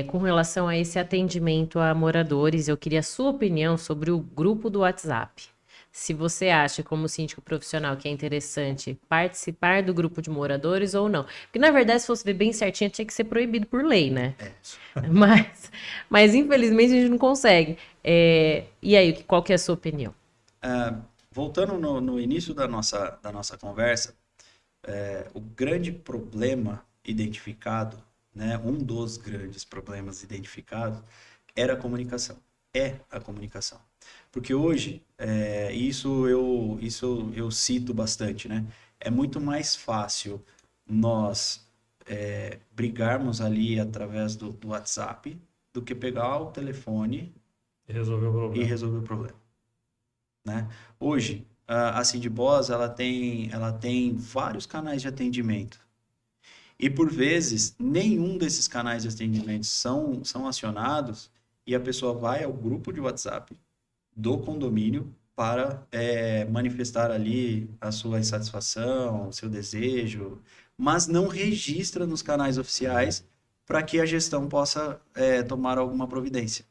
com relação a esse atendimento a moradores, eu queria a sua opinião sobre o grupo do WhatsApp. Se você acha, como síndico profissional, que é interessante participar do grupo de moradores ou não. Porque, na verdade, se fosse ver bem certinho, tinha que ser proibido por lei, né? Mas infelizmente, a gente não consegue. E aí, qual que é a sua opinião? Voltando no início da nossa conversa, o grande problema identificado, né, um dos grandes problemas identificados, era a comunicação. É a comunicação. Porque hoje, isso eu cito bastante, né? É muito mais fácil nós brigarmos ali através do WhatsApp do que pegar o telefone e resolver o problema. Né? Hoje, a Sindboss, ela tem vários canais de atendimento. E, por vezes, nenhum desses canais de atendimento são acionados e a pessoa vai ao grupo de WhatsApp do condomínio para manifestar ali a sua insatisfação, o seu desejo, mas não registra nos canais oficiais para que a gestão possa tomar alguma providência,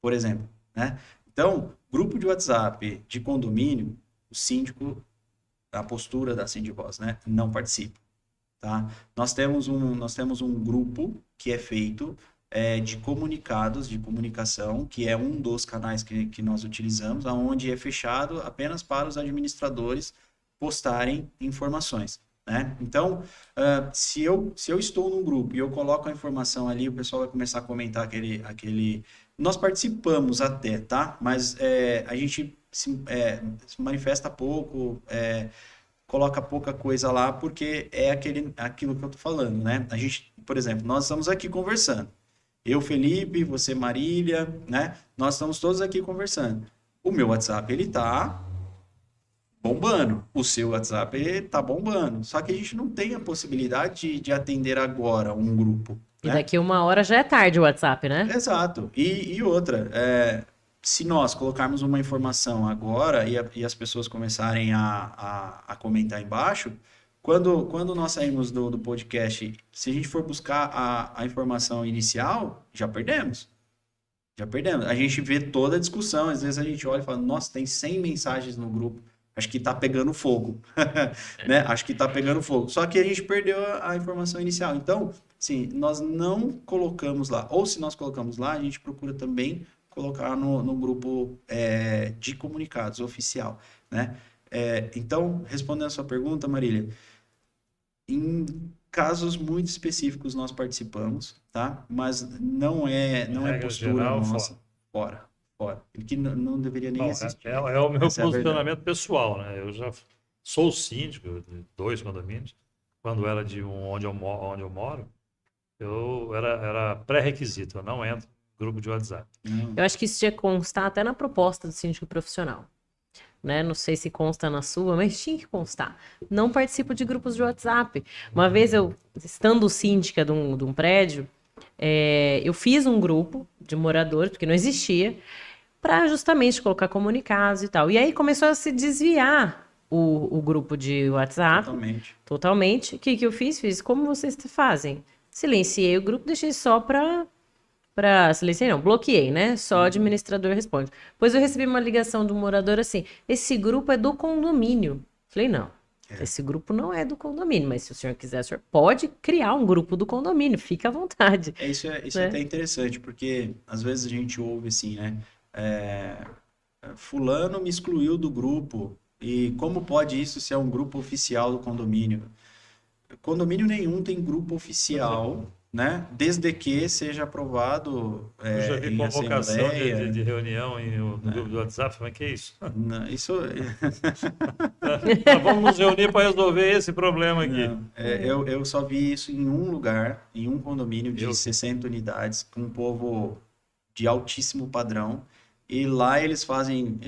por exemplo, né? Então, grupo de WhatsApp de condomínio, o síndico, a postura da Sindboss, né, não participa, tá? Nós temos um grupo que é feito de comunicados, de comunicação, que é um dos canais que nós utilizamos, onde é fechado apenas para os administradores postarem informações, né? Então, se eu estou num grupo e eu coloco a informação ali, o pessoal vai começar a comentar aquele... Nós participamos até, tá? Mas a gente se manifesta pouco, coloca pouca coisa lá, porque é aquilo que eu tô falando, né? A gente, por exemplo, nós estamos aqui conversando. Eu, Felipe, você, Marília, né? Nós estamos todos aqui conversando. O meu WhatsApp, ele tá bombando. O seu WhatsApp está bombando. Só que a gente não tem a possibilidade de atender agora um grupo. E Né? daqui 1 hora já é tarde o WhatsApp, né? Exato. E outra, se nós colocarmos uma informação agora e as pessoas começarem a comentar embaixo, quando nós saímos do podcast, se a gente for buscar a informação inicial, já perdemos. Já perdemos. A gente vê toda a discussão, às vezes a gente olha e fala, nossa, tem 100 mensagens no grupo, acho que tá pegando fogo, né? Acho que tá pegando fogo. Só que a gente perdeu a informação inicial. Então, sim, nós não colocamos lá. Ou se nós colocamos lá, a gente procura também colocar no grupo de comunicados oficial, né? Então, respondendo a sua pergunta, Marília, em casos muito específicos nós participamos, tá? Mas não é postura geral, nossa. Fora. Que não deveria nem Bom, existir. é o meu Essa é a posicionamento pessoal, né? Eu já sou síndico de 2 condomínios. Quando era de onde eu moro, era pré-requisito, eu não entro no grupo de WhatsApp. Eu acho que isso tinha que constar até na proposta do síndico profissional. Né? Não sei se consta na sua, mas tinha que constar. Não participo de grupos de WhatsApp. Uma vez eu, estando síndica de um prédio, eu fiz um grupo de moradores, porque não existia, para justamente colocar comunicados e tal. E aí começou a se desviar o grupo de WhatsApp. Totalmente. O que eu fiz? Fiz como vocês fazem. Silenciei o grupo, deixei só para silenciei não, bloqueei, né? Só administrador responde. Depois eu recebi uma ligação de um morador assim, esse grupo é do condomínio. Falei, não, esse grupo não é do condomínio, mas se o senhor quiser, o senhor pode criar um grupo do condomínio, fica à vontade. Isso é até interessante, porque às vezes a gente ouve assim, né? Fulano me excluiu do grupo, e como pode isso ser um grupo oficial do condomínio? Condomínio nenhum tem grupo oficial, né? Desde que seja aprovado Eu já vi em convocação assembleia. de reunião no grupo do WhatsApp, como é que é isso? Não, isso Vamos nos reunir para resolver esse problema aqui. não, eu só vi isso em um lugar, em um condomínio de 60 unidades, com um povo de altíssimo padrão. E lá eles fazem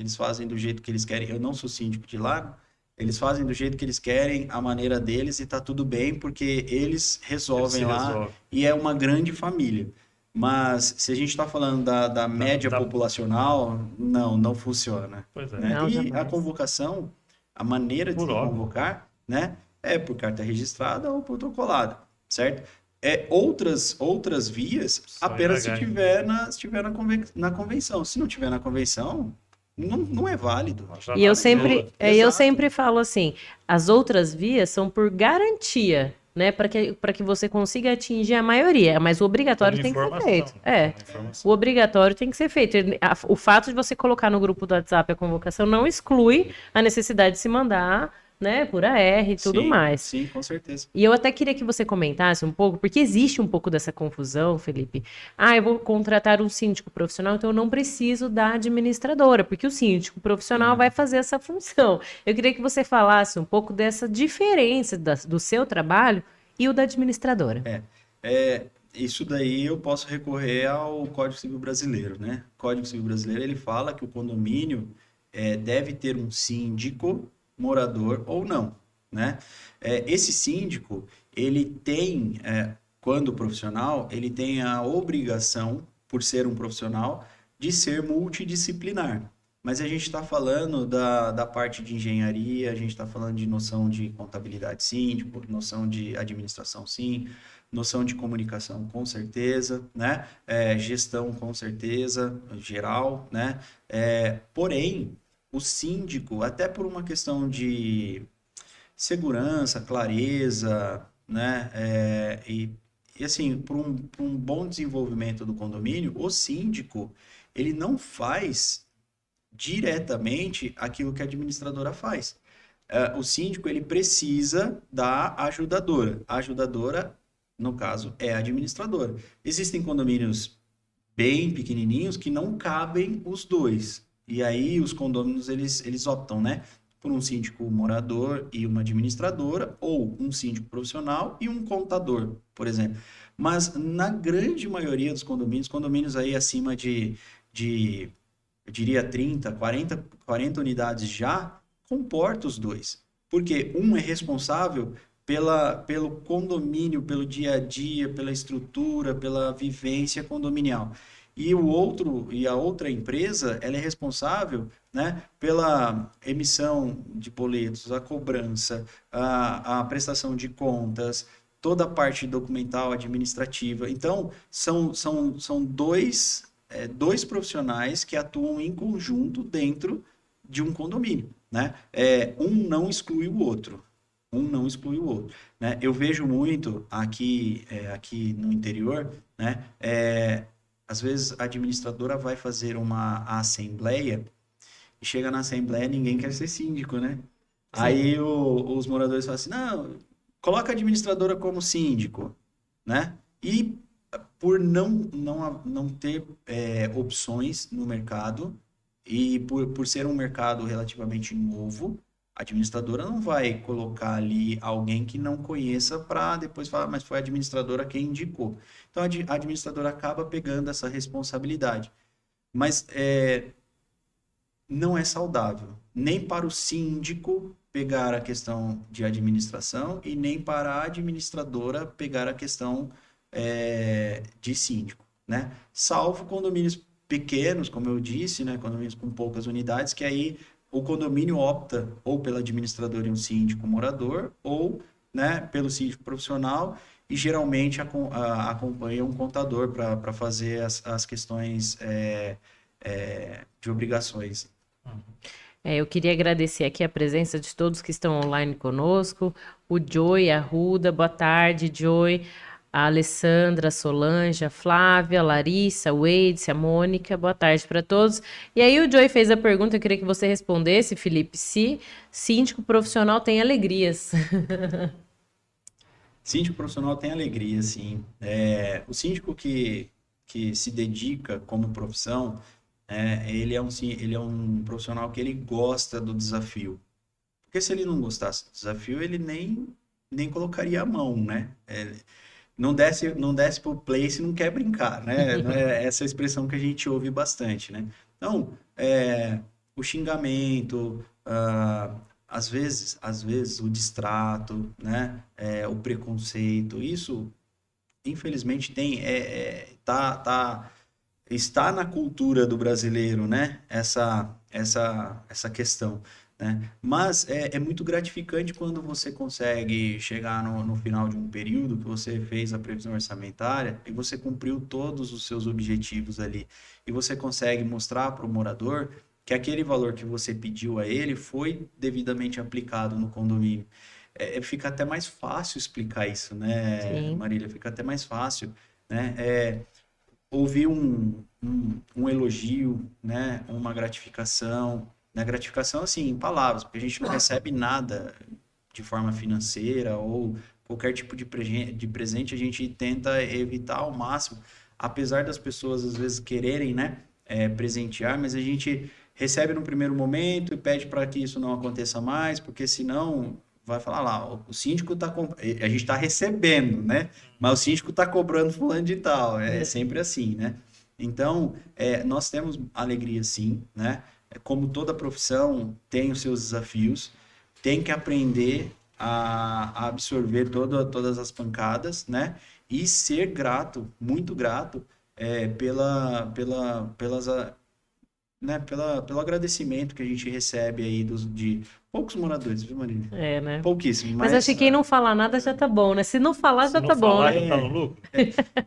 do jeito que eles querem. Eu não sou síndico de lá. Eles fazem do jeito que eles querem, a maneira deles, e tá tudo bem, porque eles resolvem lá, e é uma grande família. Mas se a gente está falando da média populacional, não funciona. Pois é. Né? Não, E jamais. a convocação, a maneira de se convocar, né, é por carta registrada ou protocolada, certo? Outras vias, Só apenas se IH. tiver na convenção. Se não tiver na convenção, não é válido. E eu sempre, eu Exato. sempre falo assim, as outras vias são por garantia, né? Para que você consiga atingir a maioria, mas o obrigatório tem que ser feito. O obrigatório tem que ser feito. O fato de você colocar no grupo do WhatsApp a convocação não exclui a necessidade de se mandar, né, por AR e tudo mais. Sim, com certeza. E eu até queria que você comentasse um pouco, porque existe um pouco dessa confusão, Felipe. Eu vou contratar um síndico profissional, então eu não preciso da administradora, porque o síndico profissional vai fazer essa função. Eu queria que você falasse um pouco dessa diferença do seu trabalho e o da administradora. Isso daí eu posso recorrer ao Código Civil Brasileiro, né? O Código Civil Brasileiro, ele fala que o condomínio deve ter um síndico, morador ou não, né? Esse síndico, ele tem, quando profissional, ele tem a obrigação, por ser um profissional, de ser multidisciplinar. Mas a gente está falando da parte de engenharia, a gente está falando de noção de contabilidade, sim, noção de administração, sim, noção de comunicação, com certeza, né? Gestão, com certeza, geral, né? Porém, o síndico, até por uma questão de segurança, clareza, né? E assim, por um bom desenvolvimento do condomínio, o síndico, ele não faz diretamente aquilo que a administradora faz. O síndico, ele precisa da ajudadora. A ajudadora, no caso, é a administradora. Existem condomínios bem pequenininhos que não cabem os dois. E aí os condôminos, eles optam, né, por um síndico morador e uma administradora, ou um síndico profissional e um contador, por exemplo. Mas na grande maioria dos condomínios aí acima de eu diria 30, 40 unidades já, comporta os dois. Porque um é responsável pelo condomínio, pelo dia a dia, pela estrutura, pela vivência condominial. E a outra empresa, ela é responsável, né, pela emissão de boletos, a cobrança, a prestação de contas, toda a parte documental, administrativa. Então, são dois profissionais que atuam em conjunto dentro de um condomínio, né? Um não exclui o outro. Um não exclui o outro, né? Eu vejo muito aqui no interior, né? Às vezes a administradora vai fazer uma assembleia e chega na assembleia ninguém quer ser síndico, né? Sim. Aí os moradores falam assim, não, coloca a administradora como síndico, né? E por não ter opções no mercado e por ser um mercado relativamente novo, a administradora não vai colocar ali alguém que não conheça para depois falar, mas foi a administradora quem indicou. Então a administradora acaba pegando essa responsabilidade. Mas não é saudável, nem para o síndico pegar a questão de administração e nem para a administradora pegar a questão de síndico, né? Salvo condomínios pequenos, como eu disse, né? Condomínios com poucas unidades, que aí o condomínio opta ou pela administradora e um síndico morador, ou, né, pelo síndico profissional, e geralmente acompanha um contador para fazer as questões de obrigações. Eu queria agradecer aqui a presença de todos que estão online conosco, o Joey, a Ruda, boa tarde, Joey, a Alessandra, a Solange, a Flávia, a Larissa, o Eides, a Mônica, boa tarde para todos. E aí o Joey fez a pergunta, eu queria que você respondesse, Felipe, se síndico profissional tem alegrias. Síndico profissional tem alegria, sim. O síndico que se dedica como profissão, ele é um profissional que ele gosta do desafio. Porque se ele não gostasse do desafio, ele nem colocaria a mão, né? Não desce pro play se não quer brincar, né? Essa é a expressão que a gente ouve bastante, né? Então, o xingamento, às vezes o distrato, né? O preconceito, isso, infelizmente, está na cultura do brasileiro, né? Essa questão, né? Mas é muito gratificante quando você consegue chegar no final de um período que você fez a previsão orçamentária e você cumpriu todos os seus objetivos ali. E você consegue mostrar para o morador que aquele valor que você pediu a ele foi devidamente aplicado no condomínio. Fica até mais fácil explicar isso, né, Sim. Marília? Fica até mais fácil, né? Ouvir um elogio, né? Uma gratificação, né? Gratificação, assim, em palavras, porque a gente não recebe nada de forma financeira ou qualquer tipo de presente, a gente tenta evitar ao máximo, apesar das pessoas às vezes quererem, né, presentear, mas a gente recebe no primeiro momento e pede para que isso não aconteça mais, porque senão vai falar lá, o síndico a gente está recebendo, né? Mas o síndico está cobrando fulano de tal, é sempre assim, né? Então, nós temos alegria sim, né? Como toda profissão tem os seus desafios, tem que aprender a absorver todas as pancadas, né? E ser grato, muito grato, né, pelo agradecimento que a gente recebe aí de poucos moradores, viu, Marília? Né? Pouquíssimo, Mas acho que quem não falar nada já tá bom, né? Se não falar, já Se tá não bom, falar, né? já tá no lucro.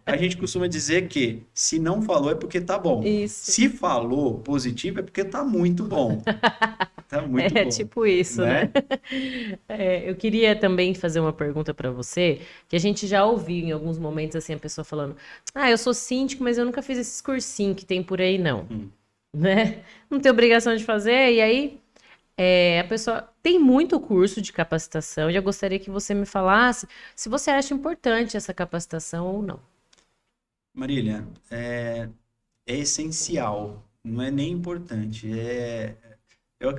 A gente costuma dizer que se não falou é porque tá bom. Isso. Se falou positivo é porque tá muito bom. Tá muito bom. Tipo isso, né? Eu queria também fazer uma pergunta para você, que a gente já ouviu em alguns momentos, assim, a pessoa falando, eu sou síndico, mas eu nunca fiz esses cursinhos que tem por aí, não. Né? Não tem obrigação de fazer, e aí a pessoa tem muito curso de capacitação, e eu gostaria que você me falasse se você acha importante essa capacitação ou não. Marília, é essencial, não é nem importante, eu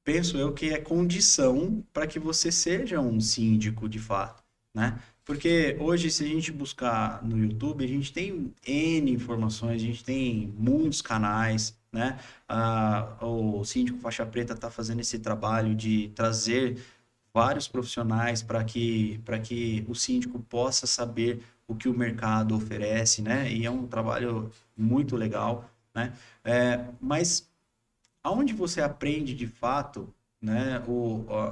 penso que é condição para que você seja um síndico de fato, né? Porque hoje, se a gente buscar no YouTube, a gente tem N informações, a gente tem muitos canais, né? O síndico faixa preta está fazendo esse trabalho de trazer vários profissionais para que o síndico possa saber o que o mercado oferece, né? E é um trabalho muito legal, né? Mas aonde você aprende de fato, né,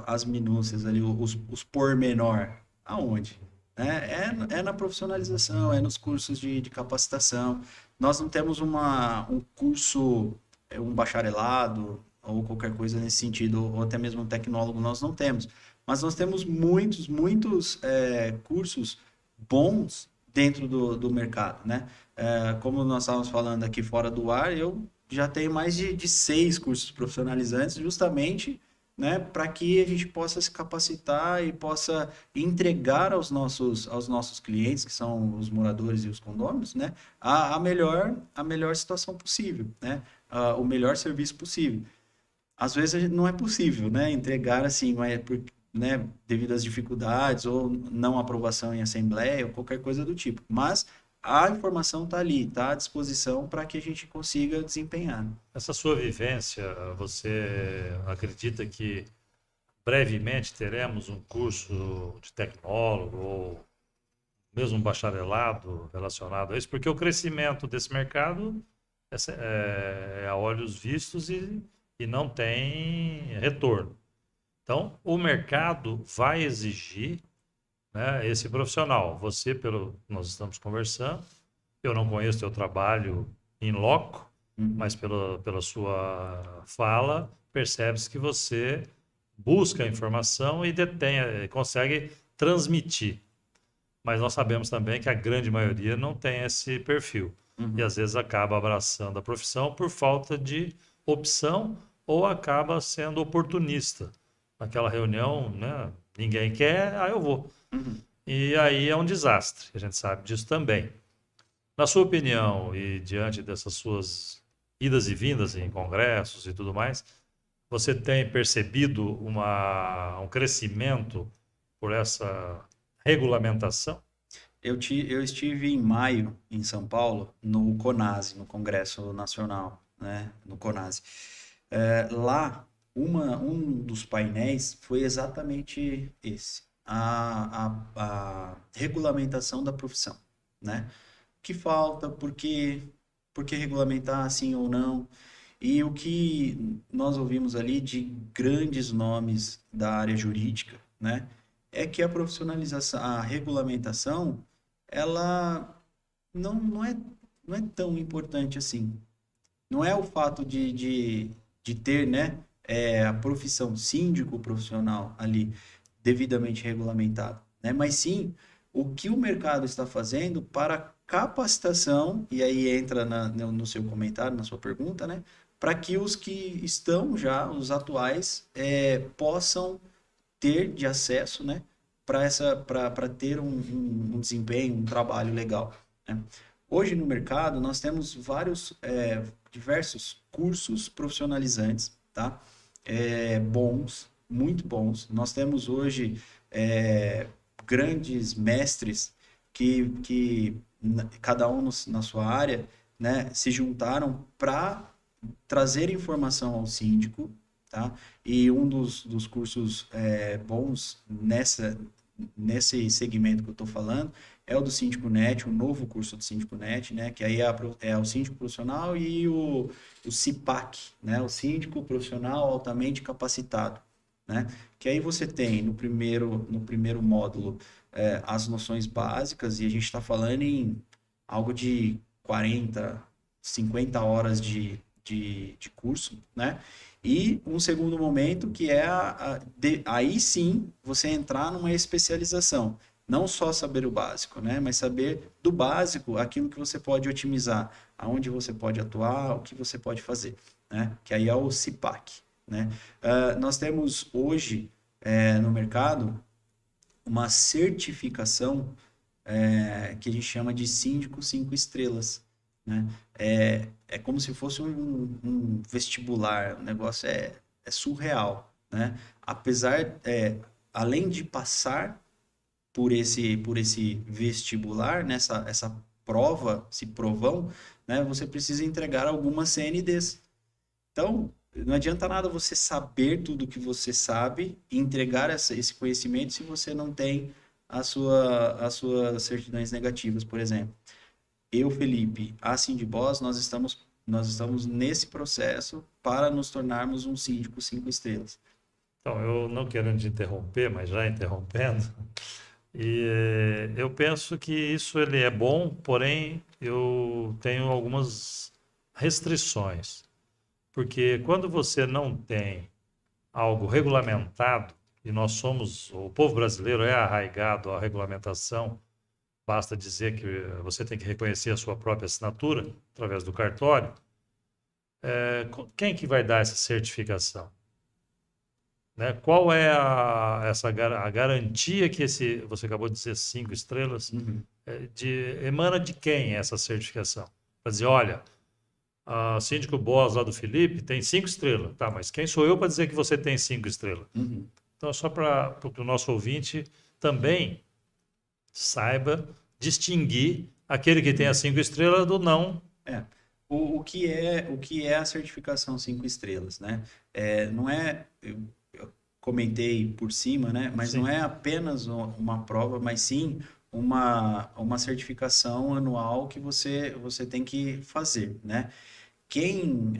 as minúcias ali, os pormenor? Aonde? É na profissionalização, é nos cursos de capacitação. Nós não temos um curso, um bacharelado ou qualquer coisa nesse sentido, ou até mesmo um tecnólogo, nós não temos. Mas nós temos muitos cursos bons dentro do mercado, né? Como nós estávamos falando aqui fora do ar, eu já tenho mais de 6 cursos profissionalizantes, justamente, né, para que a gente possa se capacitar e possa entregar aos nossos clientes, que são os moradores e os condôminos, né, a melhor situação possível, né, o melhor serviço possível. Às vezes não é possível, né, entregar assim, né, devido às dificuldades ou não aprovação em assembleia ou qualquer coisa do tipo. Mas a informação está ali, está à disposição para que a gente consiga desempenhar. Essa sua vivência, você acredita que brevemente teremos um curso de tecnólogo ou mesmo um bacharelado relacionado a isso? Porque o crescimento desse mercado é a olhos vistos e não tem retorno. Então, o mercado vai exigir, né, esse profissional. Nós estamos conversando, eu não conheço teu trabalho in loco, mas pela sua fala, percebe-se que você busca a informação e consegue transmitir. Mas nós sabemos também que a grande maioria não tem esse perfil. E às vezes acaba abraçando a profissão por falta de opção ou acaba sendo oportunista. Naquela reunião, né, ninguém quer, eu vou. E aí é um desastre, a gente sabe disso também. Na sua opinião, e diante dessas suas idas e vindas em congressos e tudo mais, você tem percebido um crescimento por essa regulamentação? Eu estive em maio em São Paulo, no CONASE, no Congresso Nacional, né, no CONASE. Lá, um dos painéis foi exatamente esse, a regulamentação da profissão, né? O que falta, por que regulamentar assim ou não? E o que nós ouvimos ali de grandes nomes da área jurídica, né, é que a profissionalização, a regulamentação, ela não é tão importante assim. Não é o fato de ter, né, a profissão síndico profissional ali devidamente regulamentado, né, mas sim o que o mercado está fazendo para capacitação, e aí entra no seu comentário, na sua pergunta, né, para que os que estão já, os atuais, possam ter de acesso, né, para ter um desempenho, um trabalho legal, né? Hoje no mercado nós temos diversos cursos profissionalizantes, tá? Bons, muito bons. Nós temos hoje grandes mestres que cada um na sua área, né, se juntaram para trazer informação ao síndico, tá? E um dos cursos bons nesse segmento que eu estou falando é o do Síndico Net, o novo curso do Síndico Net, né? Que aí é o síndico profissional e o CIPAC, né? O síndico profissional altamente capacitado, né? Que aí você tem no primeiro módulo as noções básicas, e a gente está falando em algo de 40, 50 horas de curso, né? E um segundo momento que é aí sim você entrar numa especialização. Não só saber o básico, né? Mas saber do básico aquilo que você pode otimizar, aonde você pode atuar, o que você pode fazer, né? Que aí é o CIPAC, né? Nós temos hoje no mercado uma certificação que a gente chama de síndico 5 estrelas, né? É como se fosse um vestibular, o negócio é surreal, né? Apesar, além de passar por esse vestibular, nessa essa prova, esse provão, né? Você precisa entregar algumas CNDs, Então, não adianta nada você saber tudo que você sabe e entregar esse conhecimento se você não tem as suas certidões negativas, por exemplo. Eu, Felipe, a Sindboss, nós estamos nesse processo para nos tornarmos um síndico 5 estrelas. Então, eu não querendo te interromper, mas já interrompendo, eu penso que isso ele é bom, porém eu tenho algumas restrições. Porque quando você não tem algo regulamentado, e o povo brasileiro é arraigado à regulamentação, basta dizer que você tem que reconhecer a sua própria assinatura através do cartório, quem que vai dar essa certificação? Né? Qual é a garantia que você acabou de dizer 5 estrelas, emana de quem essa certificação? Para dizer, olha, a síndico boss lá do Felipe tem 5 estrelas. Tá, mas quem sou eu para dizer que você tem 5 estrelas? Então, só para o nosso ouvinte também saiba distinguir aquele que tem as 5 estrelas do não. O que é a certificação 5 estrelas, né? Não é, eu comentei por cima, né? Mas Sim. não é apenas uma prova, mas sim uma certificação anual que você tem que fazer, né? Quem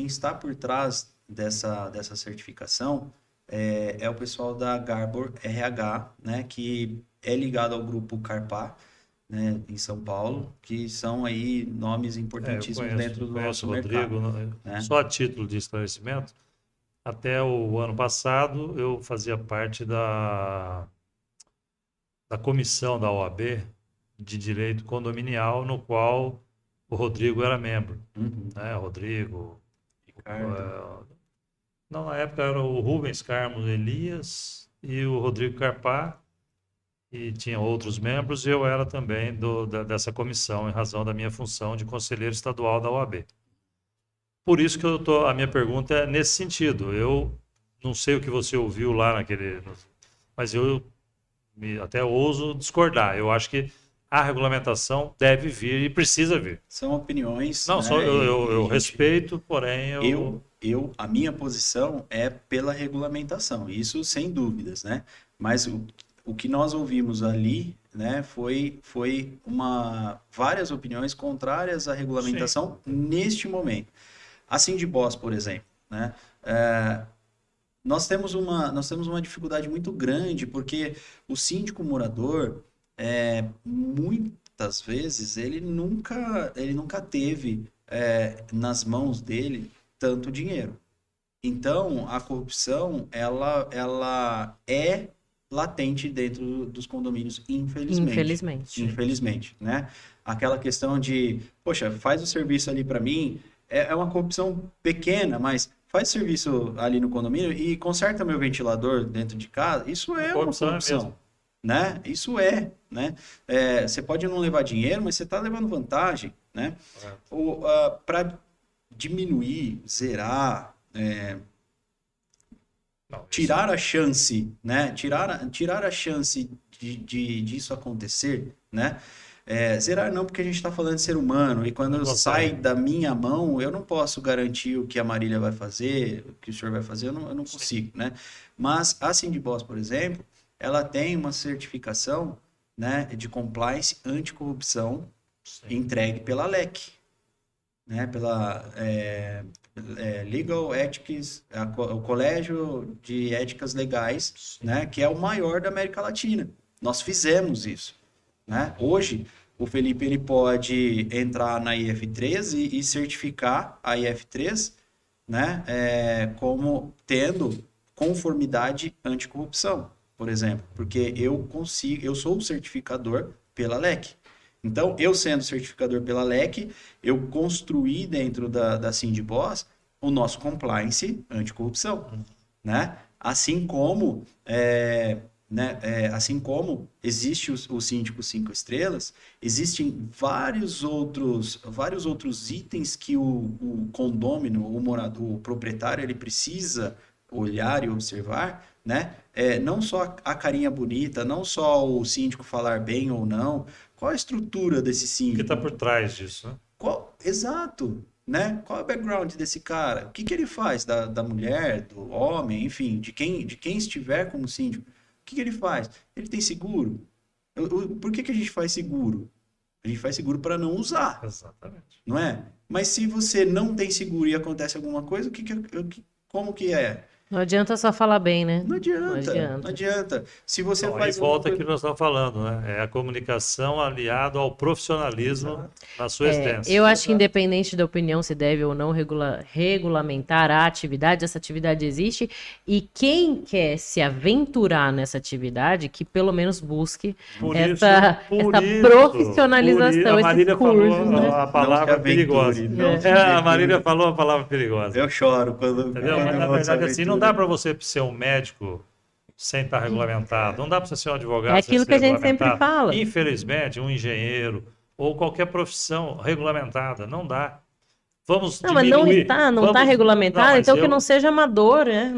está por trás dessa certificação é o pessoal da Garbor RH, né? Que é ligado ao grupo Carpá, né, em São Paulo, que são aí nomes importantíssimos dentro do nosso Rodrigo, mercado. Né? Só a título de esclarecimento, até o ano passado eu fazia parte da comissão da OAB de Direito Condominial, no qual o Rodrigo era membro. Né? Rodrigo, Ricardo. Não, na época era o Rubens Carmo Elias e o Rodrigo Carpá, e tinha outros membros, e eu era também dessa comissão, em razão da minha função de conselheiro estadual da OAB. Por isso que a minha pergunta é nesse sentido. Eu não sei o que você ouviu lá mas eu até ouso discordar. Eu acho que a regulamentação deve vir e precisa vir. São opiniões. Não, né? só eu respeito, porém a minha posição é pela regulamentação, isso sem dúvidas, né? Mas o que nós ouvimos ali, né, foi várias opiniões contrárias à regulamentação. Sim. Neste momento. A Sindboss, por exemplo, né? Nós temos uma dificuldade muito grande, porque o síndico morador, muitas vezes, ele nunca teve nas mãos dele tanto dinheiro. Então, a corrupção, ela é latente dentro dos condomínios, infelizmente. Infelizmente, né? Aquela questão de, poxa, faz o serviço ali para mim, é uma corrupção pequena, mas faz serviço ali no condomínio e conserta meu ventilador dentro de casa, isso é uma corrupção, né? Isso né? Você pode não levar dinheiro, mas você está levando vantagem, né? Para diminuir, zerar, tirar a chance, né? Tirar a chance disso acontecer, né? Zerar não, porque a gente está falando de ser humano, e quando sai da minha mão, eu não posso garantir o que a Marília vai fazer, o que o senhor vai fazer, eu não consigo, né? Mas a Sindboss, por exemplo, ela tem uma certificação, né, de compliance anticorrupção entregue pela LEC, né? Pela Legal Ethics, o Colégio de Éticas Legais, né, que é o maior da América Latina. Nós fizemos isso. Né? Hoje, o Felipe ele pode entrar na IF3 e certificar a IF3, né, como tendo conformidade anticorrupção, por exemplo, porque eu sou o certificador pela LEC. Então, eu sendo certificador pela LEC, eu construí dentro da Sindboss o nosso compliance anticorrupção, né? Assim como existe o síndico 5 estrelas, existem vários outros itens que o condômino, o morador, o proprietário, ele precisa olhar e observar, né? Não só a carinha bonita, não só o síndico falar bem ou não. Qual a estrutura desse síndico? O que está por trás disso, né? Exato. né? Qual é o background desse cara? O que que ele faz? Da mulher, do homem, enfim, de quem estiver como síndico. O que que ele faz? Ele tem seguro? Por que que a gente faz seguro? A gente faz seguro para não usar, Exatamente. não é? Mas se você não tem seguro e acontece alguma coisa, como que é? Não adianta só falar bem, né? Não adianta, Não adianta. não adianta. Se você Então, aí faz volta alguma aquilo que nós estamos falando, né? É a comunicação aliado ao profissionalismo na sua essência. Eu acho que independente da opinião se deve ou não regulamentar a atividade, essa atividade existe e quem quer se aventurar nessa atividade, que pelo menos busque Por essa isso, profissionalização, a esses Marília cursos, falou né? a palavra Não se aventure, perigosa. não se A aventure. Marília falou a palavra perigosa. Eu choro quando... Entendeu? Mas, na verdade, assim, não dá para você ser um médico sem estar regulamentado. Não dá para você ser um advogado É sem aquilo ser que a gente sempre regulamentado. fala. Infelizmente, um engenheiro ou qualquer profissão regulamentada, não dá. Vamos Não, mas não diminuir. está, não Vamos- está regulamentado, Não, mas então que eu- não seja amador, né?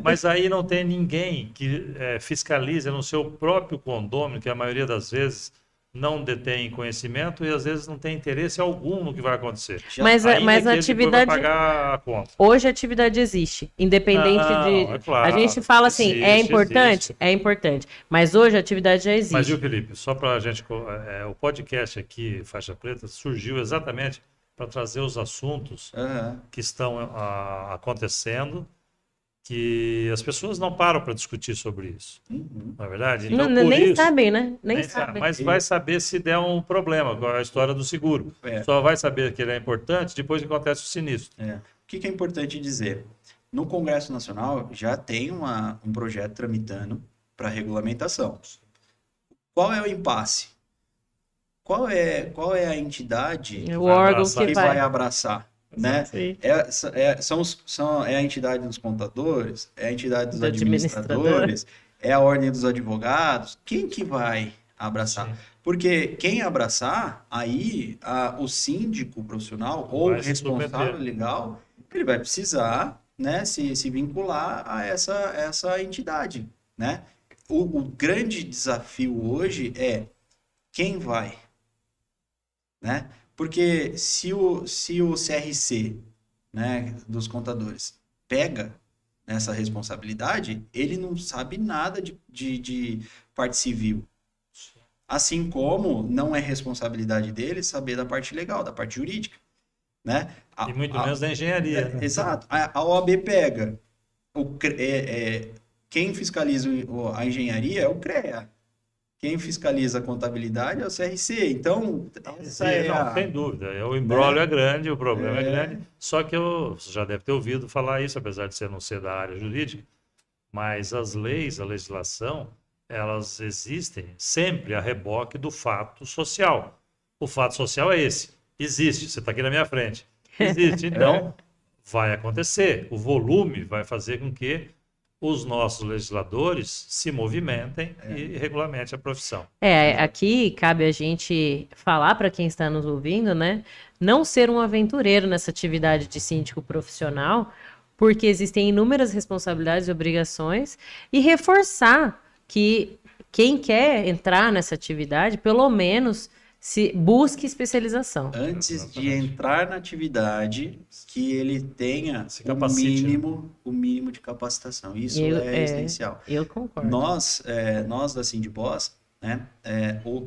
Mas aí não tem ninguém que fiscalize no seu próprio condômino, que a maioria das vezes não detém conhecimento e às vezes não tem interesse algum no que vai acontecer. Mas Ainda a que ele depois atividade... vai pagar a conta. Hoje a atividade existe, independente Não, de... é claro, a gente fala assim, é existe, importante? existe. É importante. Mas hoje a atividade já existe. Mas, viu, Felipe, só para a gente. O podcast aqui, Faixa Preta, surgiu exatamente para trazer os assuntos que estão acontecendo, que as pessoas não param para discutir sobre isso. Não é verdade? Então, por nem isso, sabem, né? Nem nem sabe, sabem. mas vai saber se der um problema, com a história do seguro. Só vai saber que ele é importante depois que acontece o sinistro. O que é importante dizer? No Congresso Nacional já tem um projeto tramitando para regulamentação. Qual é o impasse? Qual é a entidade O órgão abraçar. que vai vai... abraçar? Né? Sim. É a entidade dos contadores, é a entidade dos Do administradores, é a ordem dos advogados. Quem que vai abraçar? Sim. Porque quem abraçar, aí o síndico profissional ou o Vai se responsável submeter. legal, ele vai precisar, né, se vincular a essa entidade, né? O grande desafio hoje é quem vai, né? Porque se o CRC, né, dos contadores pega essa responsabilidade, ele não sabe nada de parte civil. Assim como não é responsabilidade dele saber da parte legal, da parte jurídica, né? E muito menos da engenharia. Né? Exato. A OAB pega. Quem fiscaliza a engenharia é o CREA. Quem fiscaliza a contabilidade é o CRC. Então, essa Não, sem dúvida. O imbróglio é grande, o problema é grande. Só que você já deve ter ouvido falar isso, apesar de você não ser da área jurídica. Mas as leis, a legislação, elas existem sempre a reboque do fato social. O fato social é esse. Existe, você está aqui na minha frente. Existe, então vai acontecer. O volume vai fazer com que os nossos legisladores se movimentem e regulamentem a profissão. Aqui cabe a gente falar para quem está nos ouvindo, né? Não ser um aventureiro nessa atividade de síndico profissional, porque existem inúmeras responsabilidades e obrigações, e reforçar que quem quer entrar nessa atividade, pelo menos, se busque especialização. Antes de entrar na atividade, que ele tenha o mínimo de capacitação. Isso é essencial. Eu concordo. Nós da Sindboss, né,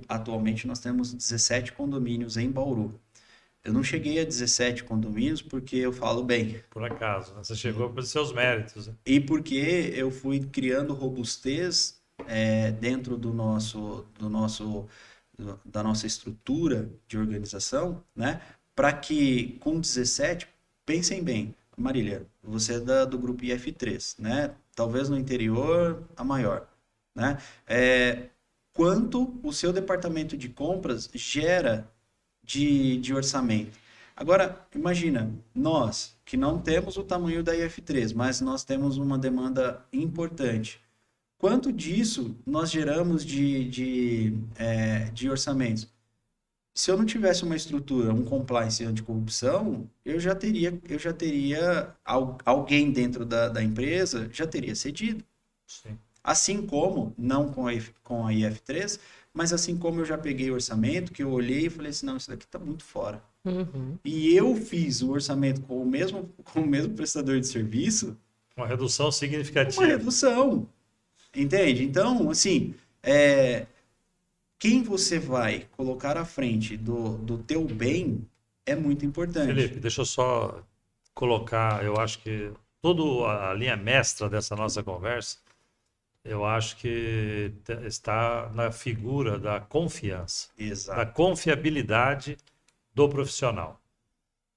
atualmente nós temos 17 condomínios em Bauru. Eu não cheguei a 17 condomínios porque eu falo bem. Por acaso, né? Você chegou pelos seus méritos. Né? E porque eu fui criando robustez dentro da nossa estrutura de organização, né? Para que com 17, pensem bem, Marília, você é do grupo IF3, né? Talvez no interior a maior, né? Quanto o seu departamento de compras gera de orçamento? Agora, imagina, nós que não temos o tamanho da IF3, mas nós temos uma demanda importante. Quanto disso nós geramos de orçamentos? Se eu não tivesse uma estrutura, um compliance anticorrupção, eu já teria alguém dentro da empresa já teria cedido. Sim. Assim como, não com a IF3, mas assim como eu já peguei orçamento, que eu olhei e falei assim, não, isso daqui está muito fora. Uhum. e eu fiz o orçamento com o mesmo prestador de serviço, Uma redução uma significativa. redução, entende? Então, assim, quem você vai colocar à frente do teu bem é muito importante. Felipe, deixa eu só colocar, eu acho que toda a linha mestra dessa nossa conversa, eu acho que está na figura da confiança, da Exato. confiabilidade do profissional.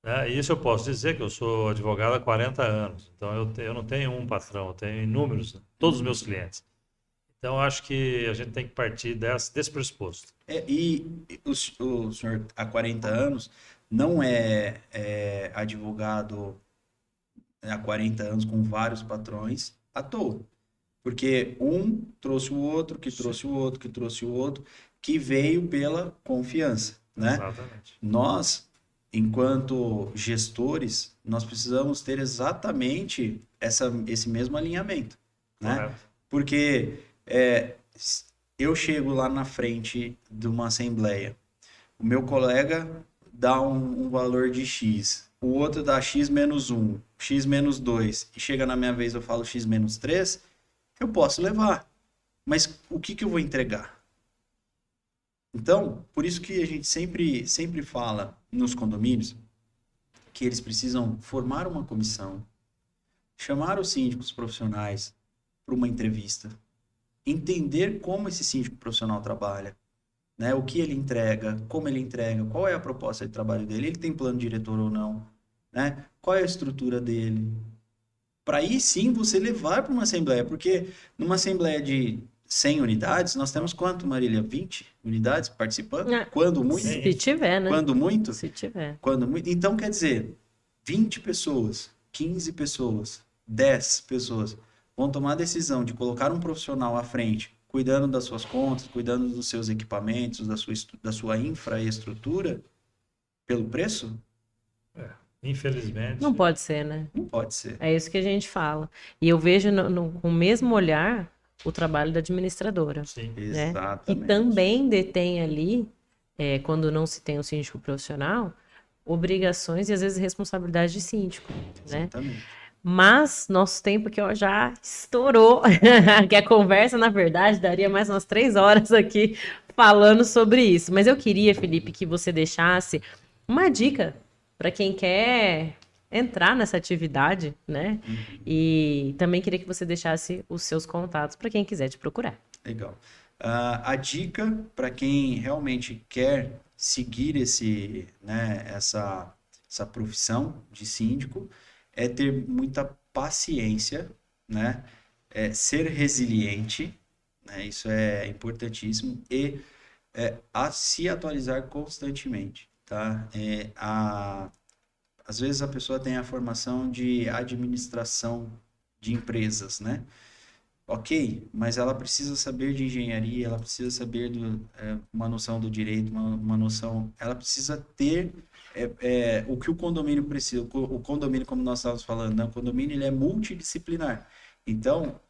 Né? E isso eu posso dizer que eu sou advogado há 40 anos, então eu não tenho um patrão, eu tenho inúmeros, né? Todos os meus clientes. Então eu acho que a gente tem que partir desse pressuposto. O senhor, há 40 anos, não é advogado há 40 anos com vários patrões à toa. Porque um trouxe o outro, que trouxe o outro, que trouxe o outro, que veio pela confiança, né? Exatamente. Nós, enquanto gestores, nós precisamos ter exatamente esse mesmo alinhamento, né? Correto. Porque eu chego lá na frente de uma assembleia, o meu colega dá um valor de X, o outro dá X menos 1, X menos 2, e chega na minha vez eu falo X menos 3, eu posso levar. Mas o que eu vou entregar? Então, por isso que a gente sempre fala nos condomínios que eles precisam formar uma comissão, chamar os síndicos profissionais para uma entrevista, entender como esse síndico profissional trabalha, né? O que ele entrega, como ele entrega, qual é a proposta de trabalho dele, ele tem plano diretor ou não, né? Qual é a estrutura dele, para aí sim você levar para uma assembleia, porque numa assembleia de 100 unidades, nós temos quanto, Marília? 20 unidades participando? Ah, Quando muito? Se tiver, né? Quando muito? Se tiver. Quando muito? Então, quer dizer, 20 pessoas, 15 pessoas, 10 pessoas vão tomar a decisão de colocar um profissional à frente, cuidando das suas contas, cuidando dos seus equipamentos, da sua infraestrutura, pelo preço? Infelizmente. Não pode ser, né? Não pode ser. É isso que a gente fala. E eu vejo com o mesmo olhar o trabalho da administradora, Sim. né? Que Exatamente. também detém ali, quando não se tem um síndico profissional, obrigações e às vezes responsabilidade de síndico, né? Exatamente. Mas nosso tempo aqui ó, já estourou, que a conversa, na verdade, daria mais umas 3 horas aqui falando sobre isso. Mas eu queria, Felipe, que você deixasse uma dica para quem quer entrar nessa atividade, né? E também queria que você deixasse os seus contatos para quem quiser te procurar. Legal. A dica para quem realmente quer seguir essa profissão de síndico é ter muita paciência, né? Ser resiliente, né? Isso é importantíssimo, e a se atualizar constantemente, tá? Às vezes a pessoa tem a formação de administração de empresas, né? Ok, mas ela precisa saber de engenharia, ela precisa saber uma noção do direito, uma noção. Ela precisa ter o que o condomínio precisa. O condomínio, como nós estávamos falando, né? O condomínio ele é multidisciplinar. Então,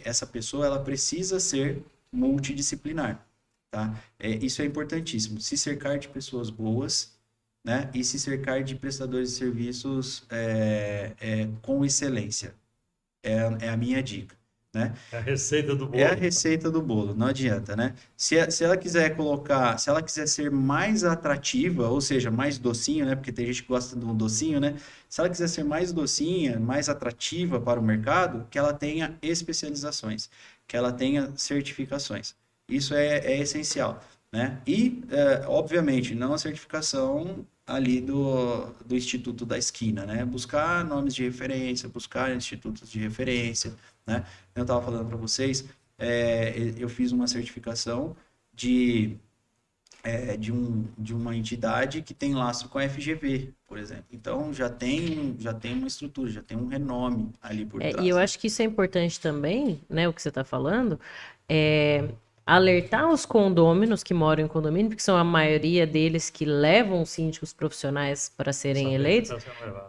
essa pessoa ela precisa ser multidisciplinar, tá? Isso é importantíssimo. Se cercar de pessoas boas, né? E se cercar de prestadores de serviços com excelência. É a minha dica. Né? É a receita do bolo. É a receita do bolo, não adianta, né? Se ela quiser se ela quiser ser mais atrativa, ou seja, mais docinho, né? Porque tem gente que gosta de um docinho, né? Se ela quiser ser mais docinha, mais atrativa para o mercado, que ela tenha especializações, que ela tenha certificações. Isso é essencial, né? E, obviamente, não a certificação ali do Instituto da Esquina, né? Buscar nomes de referência, buscar institutos de referência, né? Eu estava falando para vocês, eu fiz uma certificação de uma entidade que tem lastro com a FGV, por exemplo. Então, já tem uma estrutura, já tem um renome ali por trás. E eu acho que isso é importante também, né? O que você está falando, alertar os condôminos que moram em condomínio, porque são a maioria deles que levam os síndicos profissionais para serem Saber que eleitos, está sendo levado.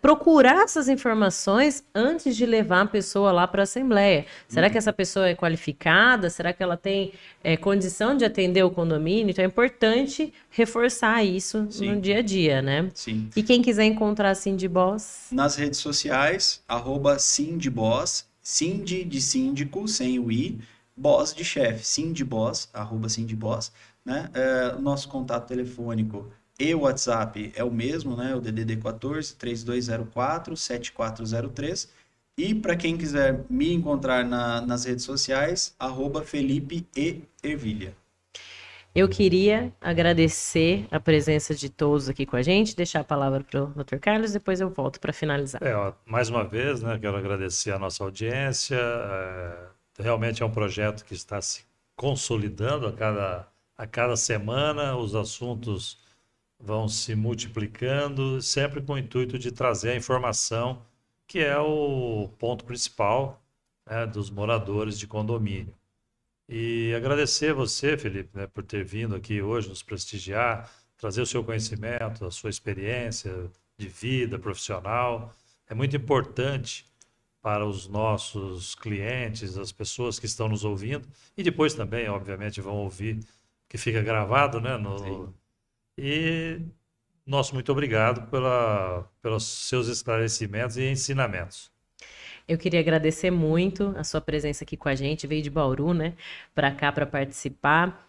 procurar essas informações antes de levar a pessoa lá para a Assembleia. Será que essa pessoa é qualificada? Será que ela tem condição de atender o condomínio? Então é importante reforçar isso Sim. no dia a dia, né? Sim. E quem quiser encontrar a Cindy Boss, Nas redes sociais, @CindyBoss, Cindy de síndico, sem o I, Boss de chefe, CindyBoss, @CindyBoss, né? O nosso contato telefônico e o WhatsApp é o mesmo, né? O DDD 14 3204 7403. E para quem quiser me encontrar nas redes sociais, @Felipe e Ervilha. eu queria agradecer a presença de todos aqui com a gente, deixar a palavra para o Dr. Carlos, depois eu volto para finalizar. Ó, mais uma vez, né, quero agradecer a nossa audiência. Realmente é um projeto que está se consolidando a cada semana, os assuntos vão se multiplicando, sempre com o intuito de trazer a informação, que é o ponto principal, né, dos moradores de condomínio. E agradecer você, Felipe, né, por ter vindo aqui hoje nos prestigiar, trazer o seu conhecimento, a sua experiência de vida profissional. É muito importante para os nossos clientes, as pessoas que estão nos ouvindo, e depois também, obviamente, vão ouvir, que fica gravado, né? Sim. E nosso muito obrigado pelos seus esclarecimentos e ensinamentos. Eu queria agradecer muito a sua presença aqui com a gente, veio de Bauru, né, para cá para participar.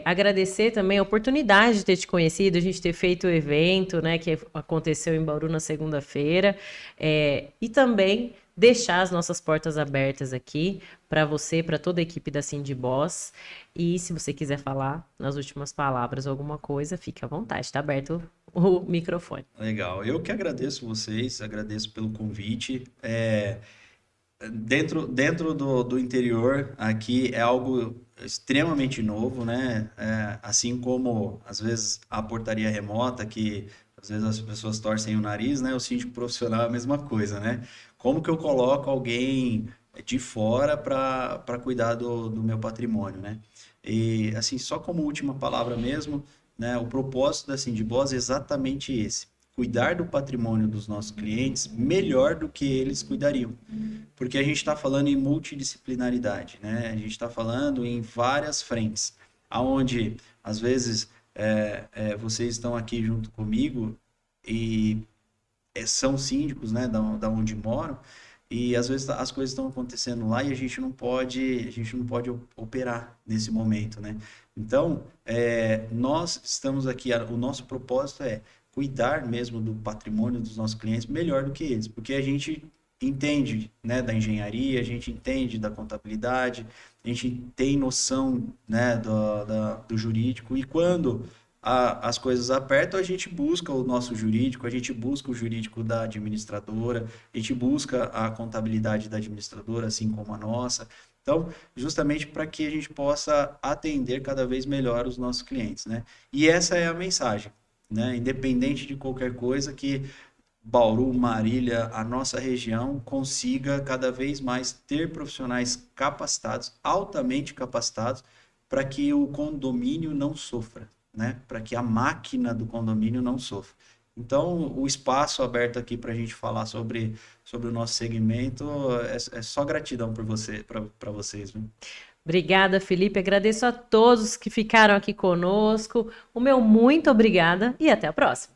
Agradecer também a oportunidade de ter te conhecido, a gente ter feito o evento, né, que aconteceu em Bauru na segunda-feira, e também deixar as nossas portas abertas aqui para você, para toda a equipe da Cindy Boss. E se você quiser falar nas últimas palavras alguma coisa, fique à vontade, está aberto o microfone. Legal. Eu que agradeço vocês, agradeço pelo convite. Dentro do interior, aqui é algo extremamente novo, né? Assim como, às vezes, a portaria remota, que às vezes as pessoas torcem o nariz, né? O síndico profissional é a mesma coisa, né? Como que eu coloco alguém de fora para cuidar do meu patrimônio, né? E, assim, só como última palavra mesmo, né? O propósito da Cindy Boss é exatamente esse: cuidar do patrimônio dos nossos clientes melhor do que eles cuidariam. Porque a gente está falando em multidisciplinaridade, né? A gente está falando em várias frentes, aonde às vezes vocês estão aqui junto comigo e são síndicos, né, da onde moram, e às vezes as coisas estão acontecendo lá e a gente não pode operar nesse momento, né? Então, nós estamos aqui, o nosso propósito é cuidar mesmo do patrimônio dos nossos clientes melhor do que eles, porque a gente entende, né, da engenharia, a gente entende da contabilidade, a gente tem noção, né, do jurídico, e quando as coisas apertam, a gente busca o nosso jurídico, a gente busca o jurídico da administradora, a gente busca a contabilidade da administradora, assim como a nossa. Então, justamente para que a gente possa atender cada vez melhor os nossos clientes, né? E essa é a mensagem, né? Independente de qualquer coisa, que Bauru, Marília, a nossa região consiga cada vez mais ter profissionais capacitados, altamente capacitados, para que o condomínio não sofra, né? Para que a máquina do condomínio não sofra. Então, o espaço aberto aqui para a gente falar sobre o nosso segmento é só gratidão para vocês, viu? Obrigada, Felipe. Agradeço a todos que ficaram aqui conosco. O meu muito obrigada e até a próxima.